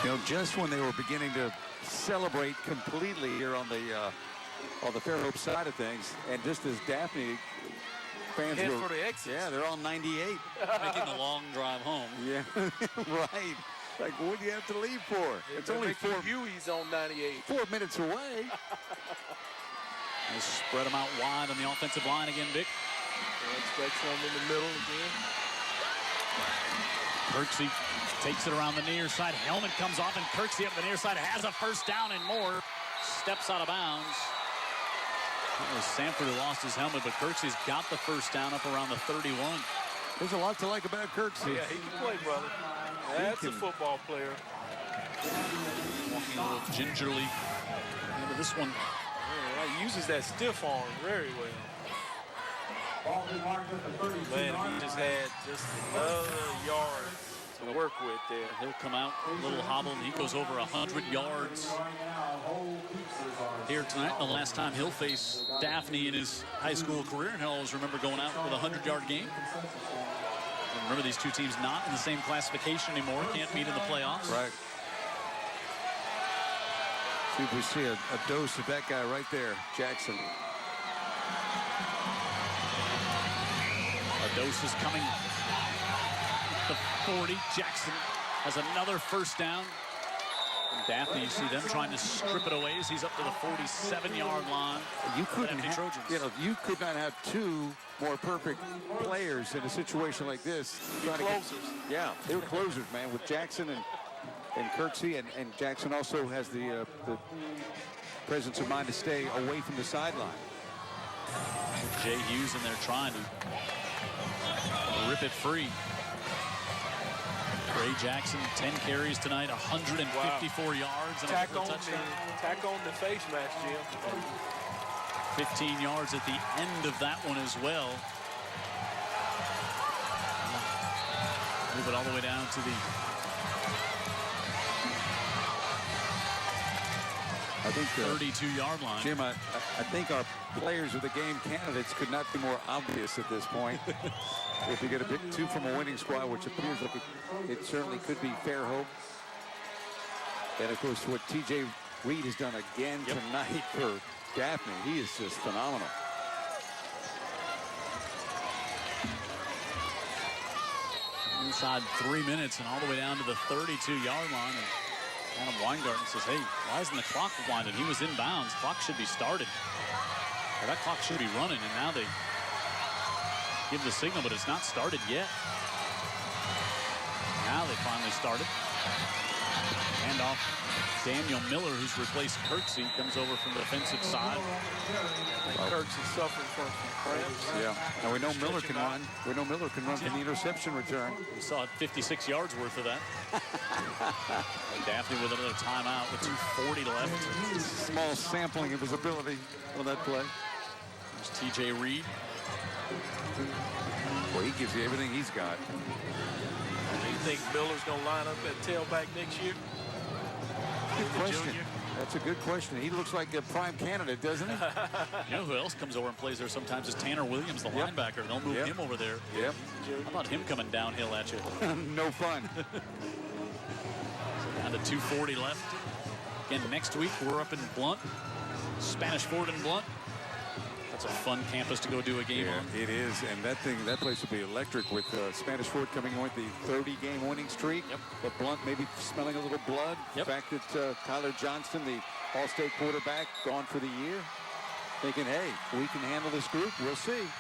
You know, just when they were beginning to celebrate completely here on the Fairhope side of things, and just as Daphne fans head were, for the exits. yeah, they're on 98. Making the long drive home. Yeah, right. Like, what do you have to leave for? It's only 4 Huey's on 98. 4 minutes away. They spread them out wide on the offensive line again, Vic. Expect some in the middle again. Kirksey takes it around the near side. Helmet comes off, and Kirksey up the near side has a 1st down and more. Steps out of bounds. It was Sanford who lost his helmet, but Kirksey's got the 1st down up around the 31. There's a lot to like about Kirksey. Yeah, he can play, brother. That's a football player. Walking a little gingerly into this one. Yeah, he uses that stiff arm very well. Man, he just had just another yard to work with there. He'll come out a little hobbled. He goes over 100 yards here tonight. The last time he'll face Daphne in his high school career, and he'll always remember going out with a 100-yard game. And remember, these two teams not in the same classification anymore. Can't meet in the playoffs. Right. See if we see a dose of that guy right there, Jackson. Dose is coming. The 40. Jackson has another 1st down. And Daphne, you see them trying to strip it away as he's up to the 47-yard line. You couldn't Daphne Trojans. you know, you could not have 2 more perfect players in a situation like this. Closers. Yeah, they were closers, man, with Jackson and Kirksey, and Jackson also has the presence of mind to stay away from the sideline. Jay Hughes in there trying to rip it free. Gray Jackson, 10 carries tonight, 154 yards. And Tack a on touchdown. the face mask, Jim. 15 yards at the end of that one as well. Move it all the way down to the... I think 32-yard line. Jim, I think our players of the game candidates could not be more obvious at this point. If you get to pick 2 from a winning squad, which appears like it certainly could be Fairhope. And of course, what T.J. Reed has done again tonight for Daphne, he is just phenomenal. Inside 3 minutes and all the way down to the 32-yard line. And Adam Weingarten says, hey, why isn't the clock winding? He was in bounds. Clock should be started. Or that clock should be running, and now they give the signal, but it's not started yet. Now they finally started. Hand off Daniel Miller, who's replaced Kirksey, comes over from the defensive side. Kirksey suffering from some cramps. Yeah. And we know Miller can run. We know Miller can run from the interception return. We saw 56 yards worth of that. Daphne with another timeout with 2:40 left. Small sampling of his ability on that play. There's T.J. Reed. Well, he gives you everything he's got. Do you think Miller's going to line up at tailback next year? Good question. That's a good question. He looks like a prime candidate, doesn't he? You know who else comes over and plays there sometimes is Tanner Williams, the linebacker. They'll move him over there. Yep. How about him coming downhill at you? No fun. Down to 2:40 left. Again, next week we're up in Blunt, Spanish Fort in Blunt. That's a fun campus to go do a game on. It is, and that place will be electric with Spanish Fort coming on with the 30-game winning streak. Yep. But Blunt maybe smelling a little blood. Yep. The fact that Tyler Johnston, the All-State quarterback, gone for the year, thinking, hey, we can handle this group. We'll see.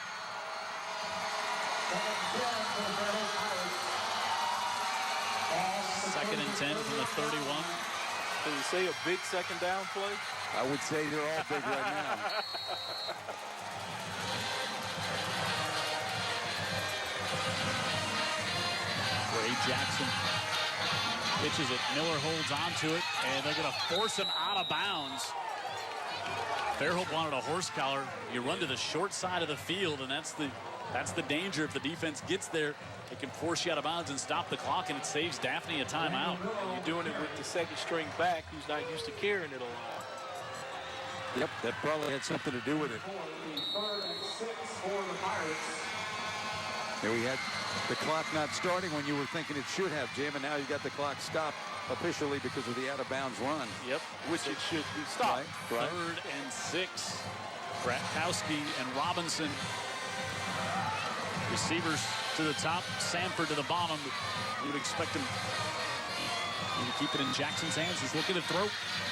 Second and 10 from the 31. Can you say a big second down play? I would say they're all big right now. Ray Jackson pitches it. Miller holds on to it, and they're going to force him out of bounds. Fairhope wanted a horse collar. You run to the short side of the field, and that's the danger. If the defense gets there, it can force you out of bounds and stop the clock, and it saves Daphne a timeout. And you're doing it with the second string back who's not used to carrying it a lot. Yep, that probably had something to do with it. There we had the clock not starting when you were thinking it should have, Jim, and now you got the clock stopped officially because of the out-of-bounds run. Yep, which it should be stopped. Right. 3rd and 6. Bratkowski and Robinson. Receivers to the top, Sanford to the bottom. You would expect him to keep it in Jackson's hands. He's looking to throw.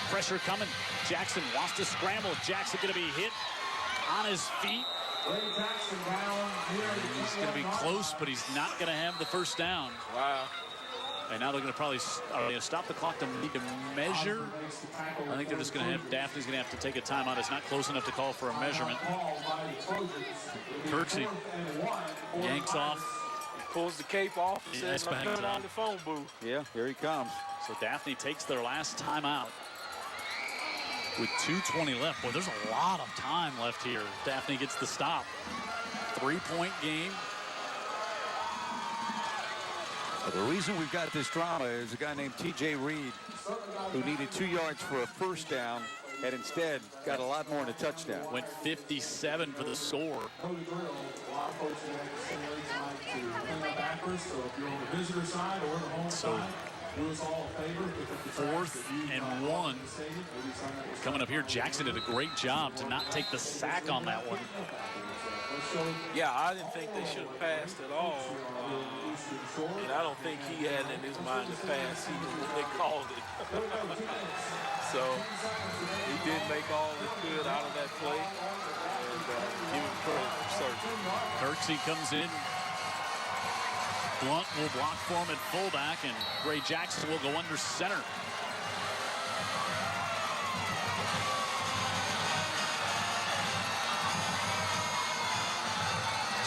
Pressure coming. Jackson wants to scramble. Jackson going to be hit on his feet. He's going to be close, but he's not going to have the first down. Wow. And now they're going to probably stop the clock to measure. I think they're just going to have, Daphne's going to have to take a timeout. It's not close enough to call for a measurement. Kirksey yanks off. He pulls the cape off and says, I'm coming out of the phone booth. Yeah, here he comes. So Daphne takes their last timeout with 2:20 left. Boy, there's a lot of time left here. Daphne gets the stop. 3-point game. The reason we've got this drama is a guy named T.J. Reed who needed 2 yards for a first down and instead got a lot more in a touchdown. Went 57 for the score. So 4th and 1 coming up here. Jackson did a great job to not take the sack on that one. Yeah, I didn't think they should have passed at all. And I don't think he had in his mind to pass even when they called it. So he did make all he could out of that play. And give him credit for searching. Kirksey comes in. Blunt will block for him at fullback, and Ray Jackson will go under center.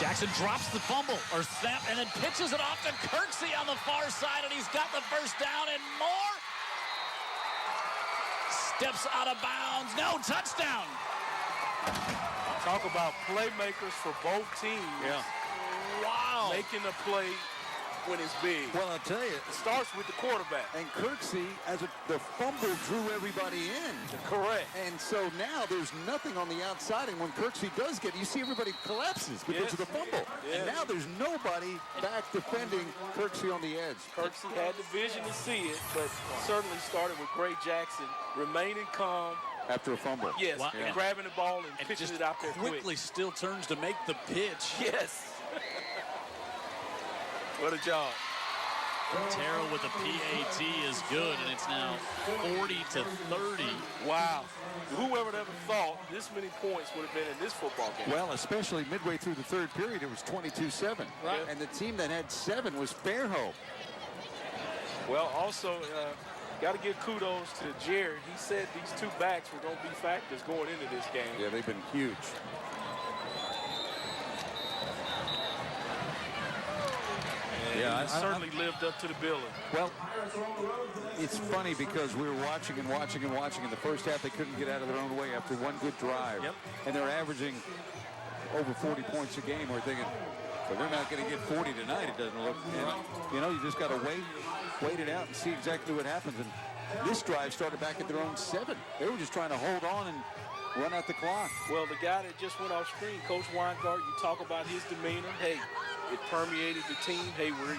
Jackson drops the fumble or snap and then pitches it off to Kirksey on the far side, and he's got the first down and more. Steps out of bounds. No, touchdown. Talk about playmakers for both teams. Yeah. Wow. Making a play when it's big. Well, I'll tell you. It starts with the quarterback. And Kirksey, the fumble drew everybody in. Correct. And so now there's nothing on the outside, and when Kirksey does get it, you see everybody collapses because of the fumble. Yes. And now there's nobody back defending Kirksey on the edge. Kirksey had the vision to see it, but certainly started with Ray Jackson remaining calm. After a fumble. Yes, Wow. and grabbing the ball and pitching just it out there quickly still turns to make the pitch. Yes. What a job. Terrell with the PAT is good, and it's now 40-30. Wow. Whoever ever thought this many points would have been in this football game? Well, especially midway through the third period, it was 22-7. Right. And the team that had 7 was Fairhope. Well, also, got to give kudos to Jerry. He said these two backs were going to be factors going into this game. Yeah, they've been huge. And yeah, he certainly lived up to the billing. Well, it's funny because we were watching and watching and watching. In the first half, they couldn't get out of their own way after one good drive. Yep. And they're averaging over 40 points a game. We're thinking, well, they're not going to get 40 tonight, it doesn't look. And, you know, you just got to wait it out and see exactly what happens. And this drive started back at their own 7. They were just trying to hold on and run out the clock. Well, the guy that just went off screen, Coach Weingart, you talk about his demeanor. Hey, it permeated the team. Hey, we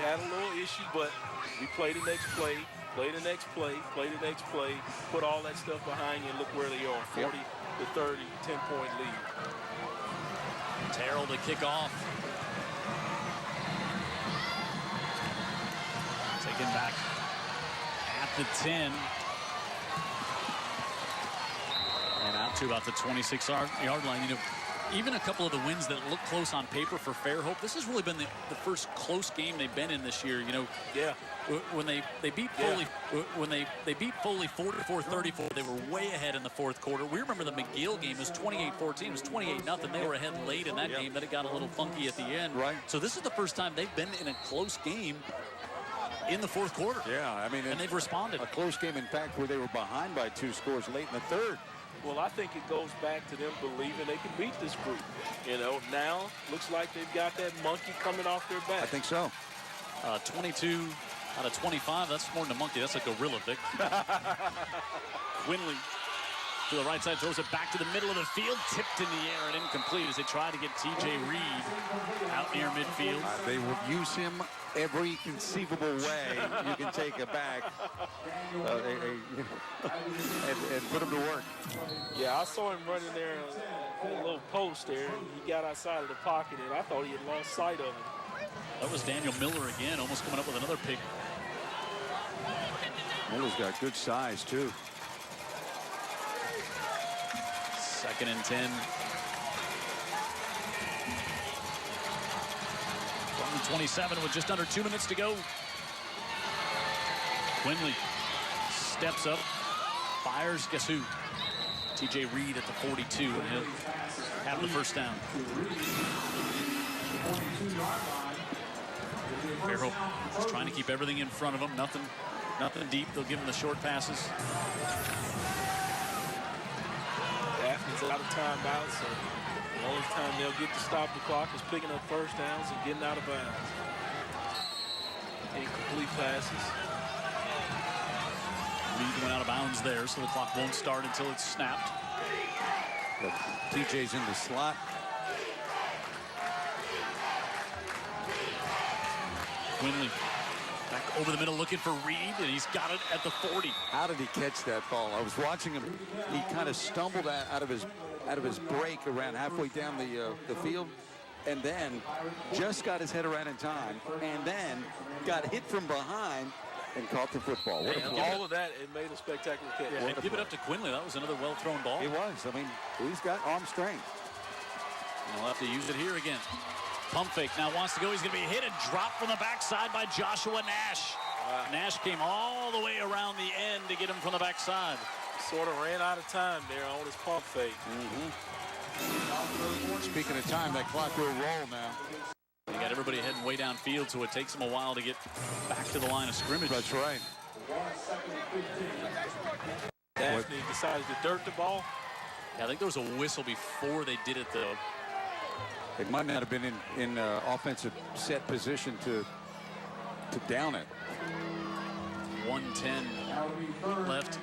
had a little issue, but we play the next play, play the next play, play the next play, put all that stuff behind you, and look where they are, 40 to 30, 10-point lead. Terrell to kick off. Taken back at the 10. And out to about the 26-yard line. You know, even a couple of the wins that look close on paper for Fairhope, this has really been the first close game they've been in this year. You know, when they beat Foley, when they beat Foley 44-34, they were way ahead in the fourth quarter. We remember the McGill game was 28-14. It was 28-0. They were ahead late in that game. Then it got a little funky at the end. Right. So this is the first time they've been in a close game in the fourth quarter. Yeah, I mean, and they've responded. A close game, in fact, where they were behind by 2 scores late in the third. Well, I think it goes back to them believing they can beat this group. You know, now looks like they've got that monkey coming off their back. I think so. 22 out of 25. That's more than a monkey. That's a gorilla, Vic. Quinley to the right side, throws it back to the middle of the field, tipped in the air and incomplete as they try to get T.J. Reed out near midfield. They will use him every conceivable way you can take it back and put him to work. Yeah, I saw him running there in a little post there. He got outside of the pocket, and I thought he had lost sight of him. That was Daniel Miller again, almost coming up with another pick. Miller's got good size, too. 2nd and 10. From the 27 with just under 2 minutes to go. Quinley steps up, fires, guess who? T.J. Reed at the 42, and he'll have the first down. Fairhope just trying to keep everything in front of them. Nothing deep. They'll give him the short passes. Daphne's out of timeout, so the only time they'll get to stop the clock is picking up first downs and getting out of bounds. Incomplete passes. Reed went out of bounds there, so the clock won't start until it's snapped. But TJ's in the slot. Quinley back over the middle looking for Reed, and he's got it at the 40. How did he catch that ball? I was watching him. He kind of stumbled out of his break around halfway down the field, and then just got his head around in time, and then got hit from behind and caught the football. What a all of that, it made a spectacular catch. Yeah, and give it up to Quinley. That was another well-thrown ball. It was. I mean, he's got arm strength. And he'll have to use it here again. Pump fake now wants to go. He's going to be hit and dropped from the backside by Joshua Nash. Nash came all the way around the end to get him from the backside. Sort of ran out of time there on his pump fake. Speaking of time, that clock will roll now. You got everybody heading way downfield, so it takes them a while to get back to the line of scrimmage. That's right. Daphne decided to dirt the ball. Yeah, I think there was a whistle before they did it, though. It might not have been in offensive set position to down it. 1:10 left.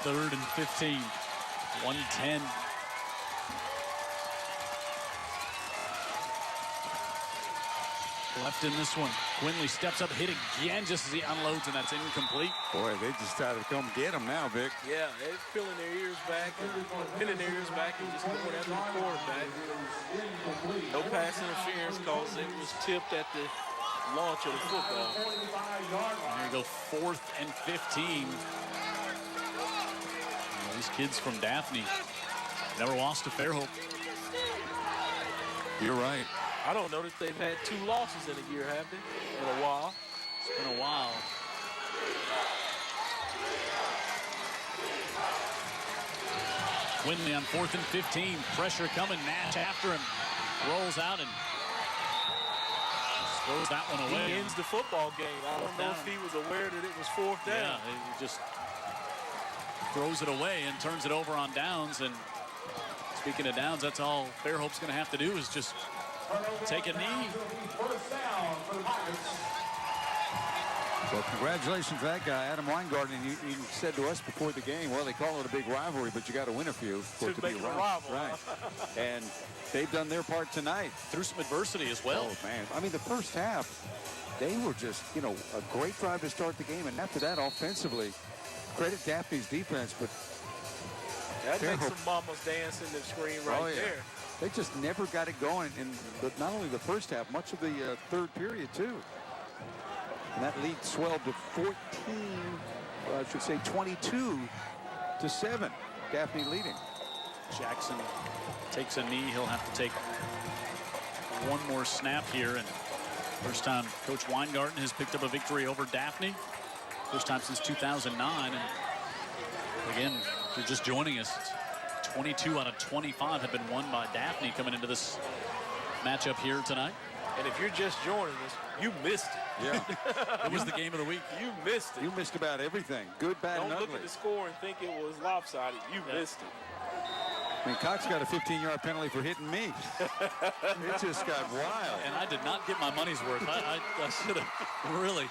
Third and 15. 1:10. Left in this one. Quinley steps up, hit again just as he unloads, and that's incomplete. Boy, they just decided to come get him now, Vic. Yeah, they're peeling their ears back and pinning their ears back and just going after the quarterback. No pass interference because it was tipped at the launch of the football. And here you go, 4th and 15. These kids from Daphne never lost to Fairhope. You're right. I don't know that they've had 2 losses in a year, have they? In a while. It's been a while. Winley on 4th and 15. Pressure coming. Nash after him. Rolls out and throws that one away. He ends the football game. I don't know if he was aware that it was 4th down. Yeah, he just throws it away and turns it over on downs. And speaking of downs, that's all Fairhope's going to have to do is just take a knee. Well, congratulations to that guy, Adam Weingarten. He said to us before the game, well, they call it a big rivalry, but you got to win a few for it to be a rival. Right. And they've done their part tonight. Through some adversity as well. Oh, man. I mean, the first half, they were just, you know, a great drive to start the game. And after that, offensively, credit Daphne's defense, but that makes some mamas dance in the screen right there. They just never got it going in not only the first half, much of the third period, too. And that lead swelled to 14, I should say 22-7. Daphne leading. Jackson takes a knee. He'll have to take one more snap here. And first time Coach Weingarten has picked up a victory over Daphne. First time since 2009. And again, if you're just joining us, 22 out of 25 have been won by Daphne coming into this matchup here tonight. And if you're just joining us, you missed it. Yeah. It was the game of the week. You missed it. You missed about everything. Good, bad, and ugly. Don't look at the score and think it was lopsided. You missed it. I mean, Cox got a 15-yard penalty for hitting me. It just got wild. And I did not get my money's worth. I should have really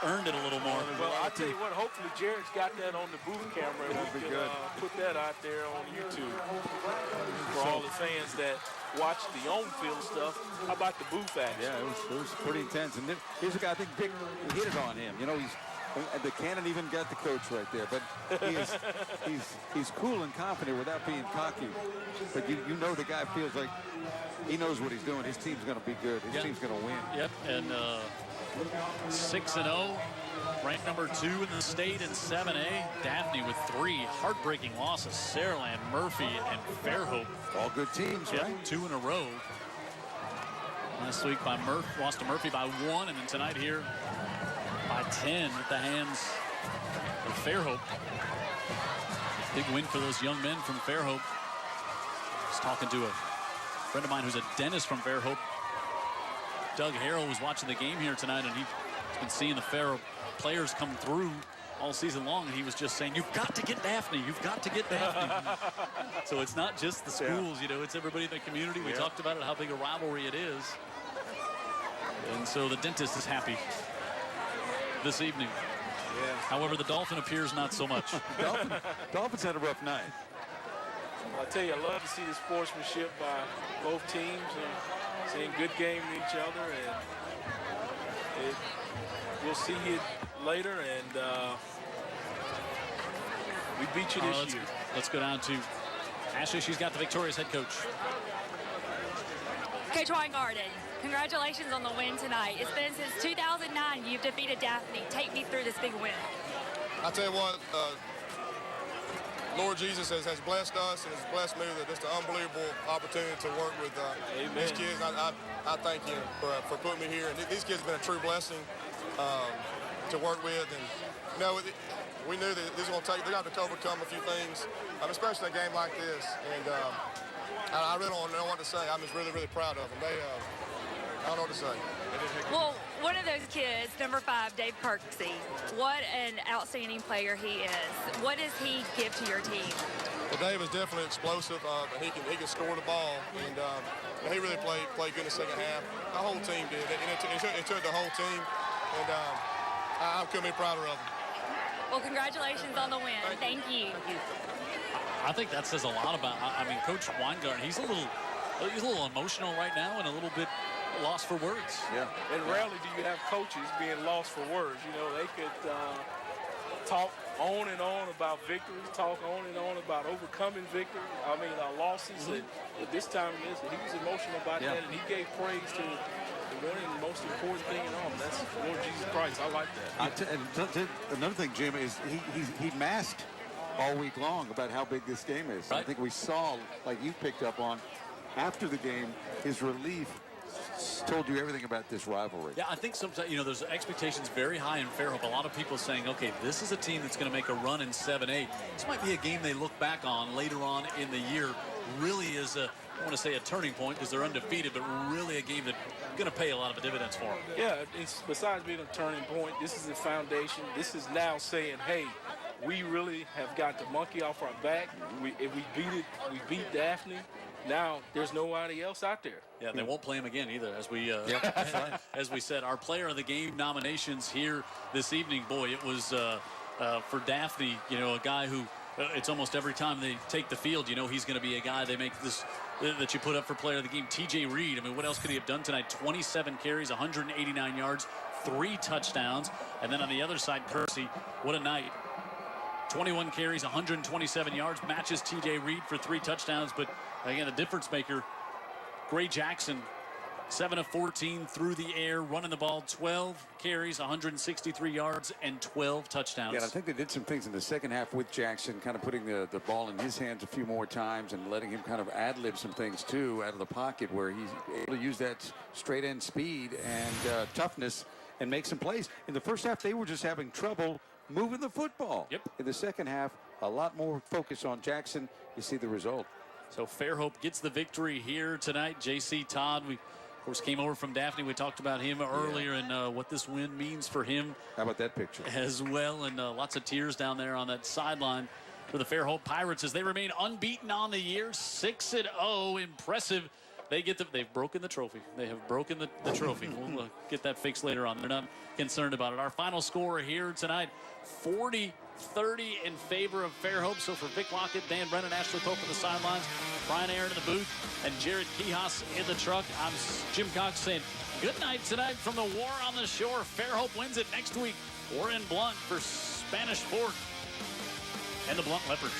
earned it a little more. Well, I'll tell you what, hopefully Jared's got that on the booth camera. And we can put that out there on YouTube for all the fans that watch the on-field stuff. How about the booth action? Yeah, it was pretty intense. And then here's a guy, I think Dick hit it on him. You know, the cannon even got the coach right there. But he's cool and confident without being cocky. But you know the guy feels like he knows what he's doing. His team's going to be good. His team's going to win. Yep, and 6-0. Ranked number 2 in the state in 7A. Daphne with 3 heartbreaking losses. Saraland, Murphy, and Fairhope. All good teams, right? 2 in a row. Last week by lost to Murphy by 1, and then tonight here by 10 at the hands of Fairhope. Big win for those young men from Fairhope. I was talking to a friend of mine who's a dentist from Fairhope. Doug Harrell was watching the game here tonight, and he's been seeing the Fairhope players come through all season long, and he was just saying, you've got to get Daphne, you've got to get Daphne. So it's not just the schools, you know, it's everybody in the community. We talked about it, how big a rivalry it is. And so the dentist is happy this evening. Yeah. However, the Dolphin appears not so much. Dolphins had a rough night. I tell you, I love to see the sportsmanship by both teams and seeing good game to each other. And we'll see you later. And we beat you this year. Let's go down to Ashley. She's got the victorious head coach. Coach Weingarten, congratulations on the win tonight. It's been since 2009 you've defeated Daphne. Take me through this big win. I tell you what, Lord Jesus has blessed us and has blessed me with just an unbelievable opportunity to work with these kids. I thank you for putting me here. And these kids have been a true blessing to work with. And you know, we knew that this was going to take. They're going to have to overcome a few things, especially a game like this. And I really don't know what to say. I'm just really, really proud of them. I don't know what to say. Well, one of those kids, number 5, Dave Kirksey, what an outstanding player he is. What does he give to your team? Well, Dave is definitely explosive. He can score the ball, and he really played good in the second half. The whole team did. It took the whole team, and I couldn't be prouder of him. Well, congratulations on the win. Thank you. I think that says a lot about, I mean, Coach Weingarten, he's a little emotional right now and a little bit lost for words. Yeah. And rarely do you have coaches being lost for words. You know, they could talk on and on about victories, talk on and on about overcoming victories. I mean, losses. But this time, he was emotional about that, and he gave praise to the one and the most important thing in all. That's Lord Jesus Christ. I like that. Another thing, Jim, is he masked all week long about how big this game is. Right. I think we saw, like you picked up on, after the game, his relief told you everything about this rivalry. Yeah, I think sometimes, there's expectations very high in Fairhope. A lot of people saying, okay, this is a team that's going to make a run in 7A. This might be a game they look back on later on in the year. Really is I don't want to say a turning point because they're undefeated, but really a game that's going to pay a lot of dividends for them. Yeah, it's, besides being a turning point, this is the foundation. This is now saying, hey, we really have got the monkey off our back. If we beat it, we beat Daphne. Now there's nobody else out there. Yeah, they won't play him again either, as we as we said. Our player of the game nominations here this evening, boy, it was for Daphne, a guy who it's almost every time they take the field, he's going to be a guy they make this that you put up for player of the game. TJ Reed, I mean, what else could he have done tonight? 27 carries, 189 yards, 3 touchdowns. And then on the other side, Percy, what a night. 21 carries, 127 yards, matches TJ Reed for 3 touchdowns. But again, the difference maker, Gray Jackson, 7 of 14 through the air, running the ball, 12 carries, 163 yards, and 12 touchdowns. Yeah, I think they did some things in the second half with Jackson, kind of putting the ball in his hands a few more times and letting him kind of ad-lib some things, too, out of the pocket where he's able to use that straight-end speed and toughness and make some plays. In the first half, they were just having trouble moving the football. Yep. In the second half, a lot more focus on Jackson. You see the result. So Fairhope gets the victory here tonight. J.C. Todd, we, of course, came over from Daphne. We talked about him earlier and what this win means for him. How about that picture? As well, and lots of tears down there on that sideline for the Fairhope Pirates as they remain unbeaten on the year, 6-0. Impressive. They've broken the trophy. They have broken the trophy. We'll get that fixed later on. They're not concerned about it. Our final score here tonight, 40-30 in favor of Fairhope. So for Vic Lockett, Dan Brennan, Ashley Pope on the sidelines, Brian Aaron in the booth, and Jared Kihas in the truck, I'm Jim Cox saying good night tonight from the War on the Shore. Fairhope wins it next week. We're in Blunt for Spanish Fork and the Blunt Leopards.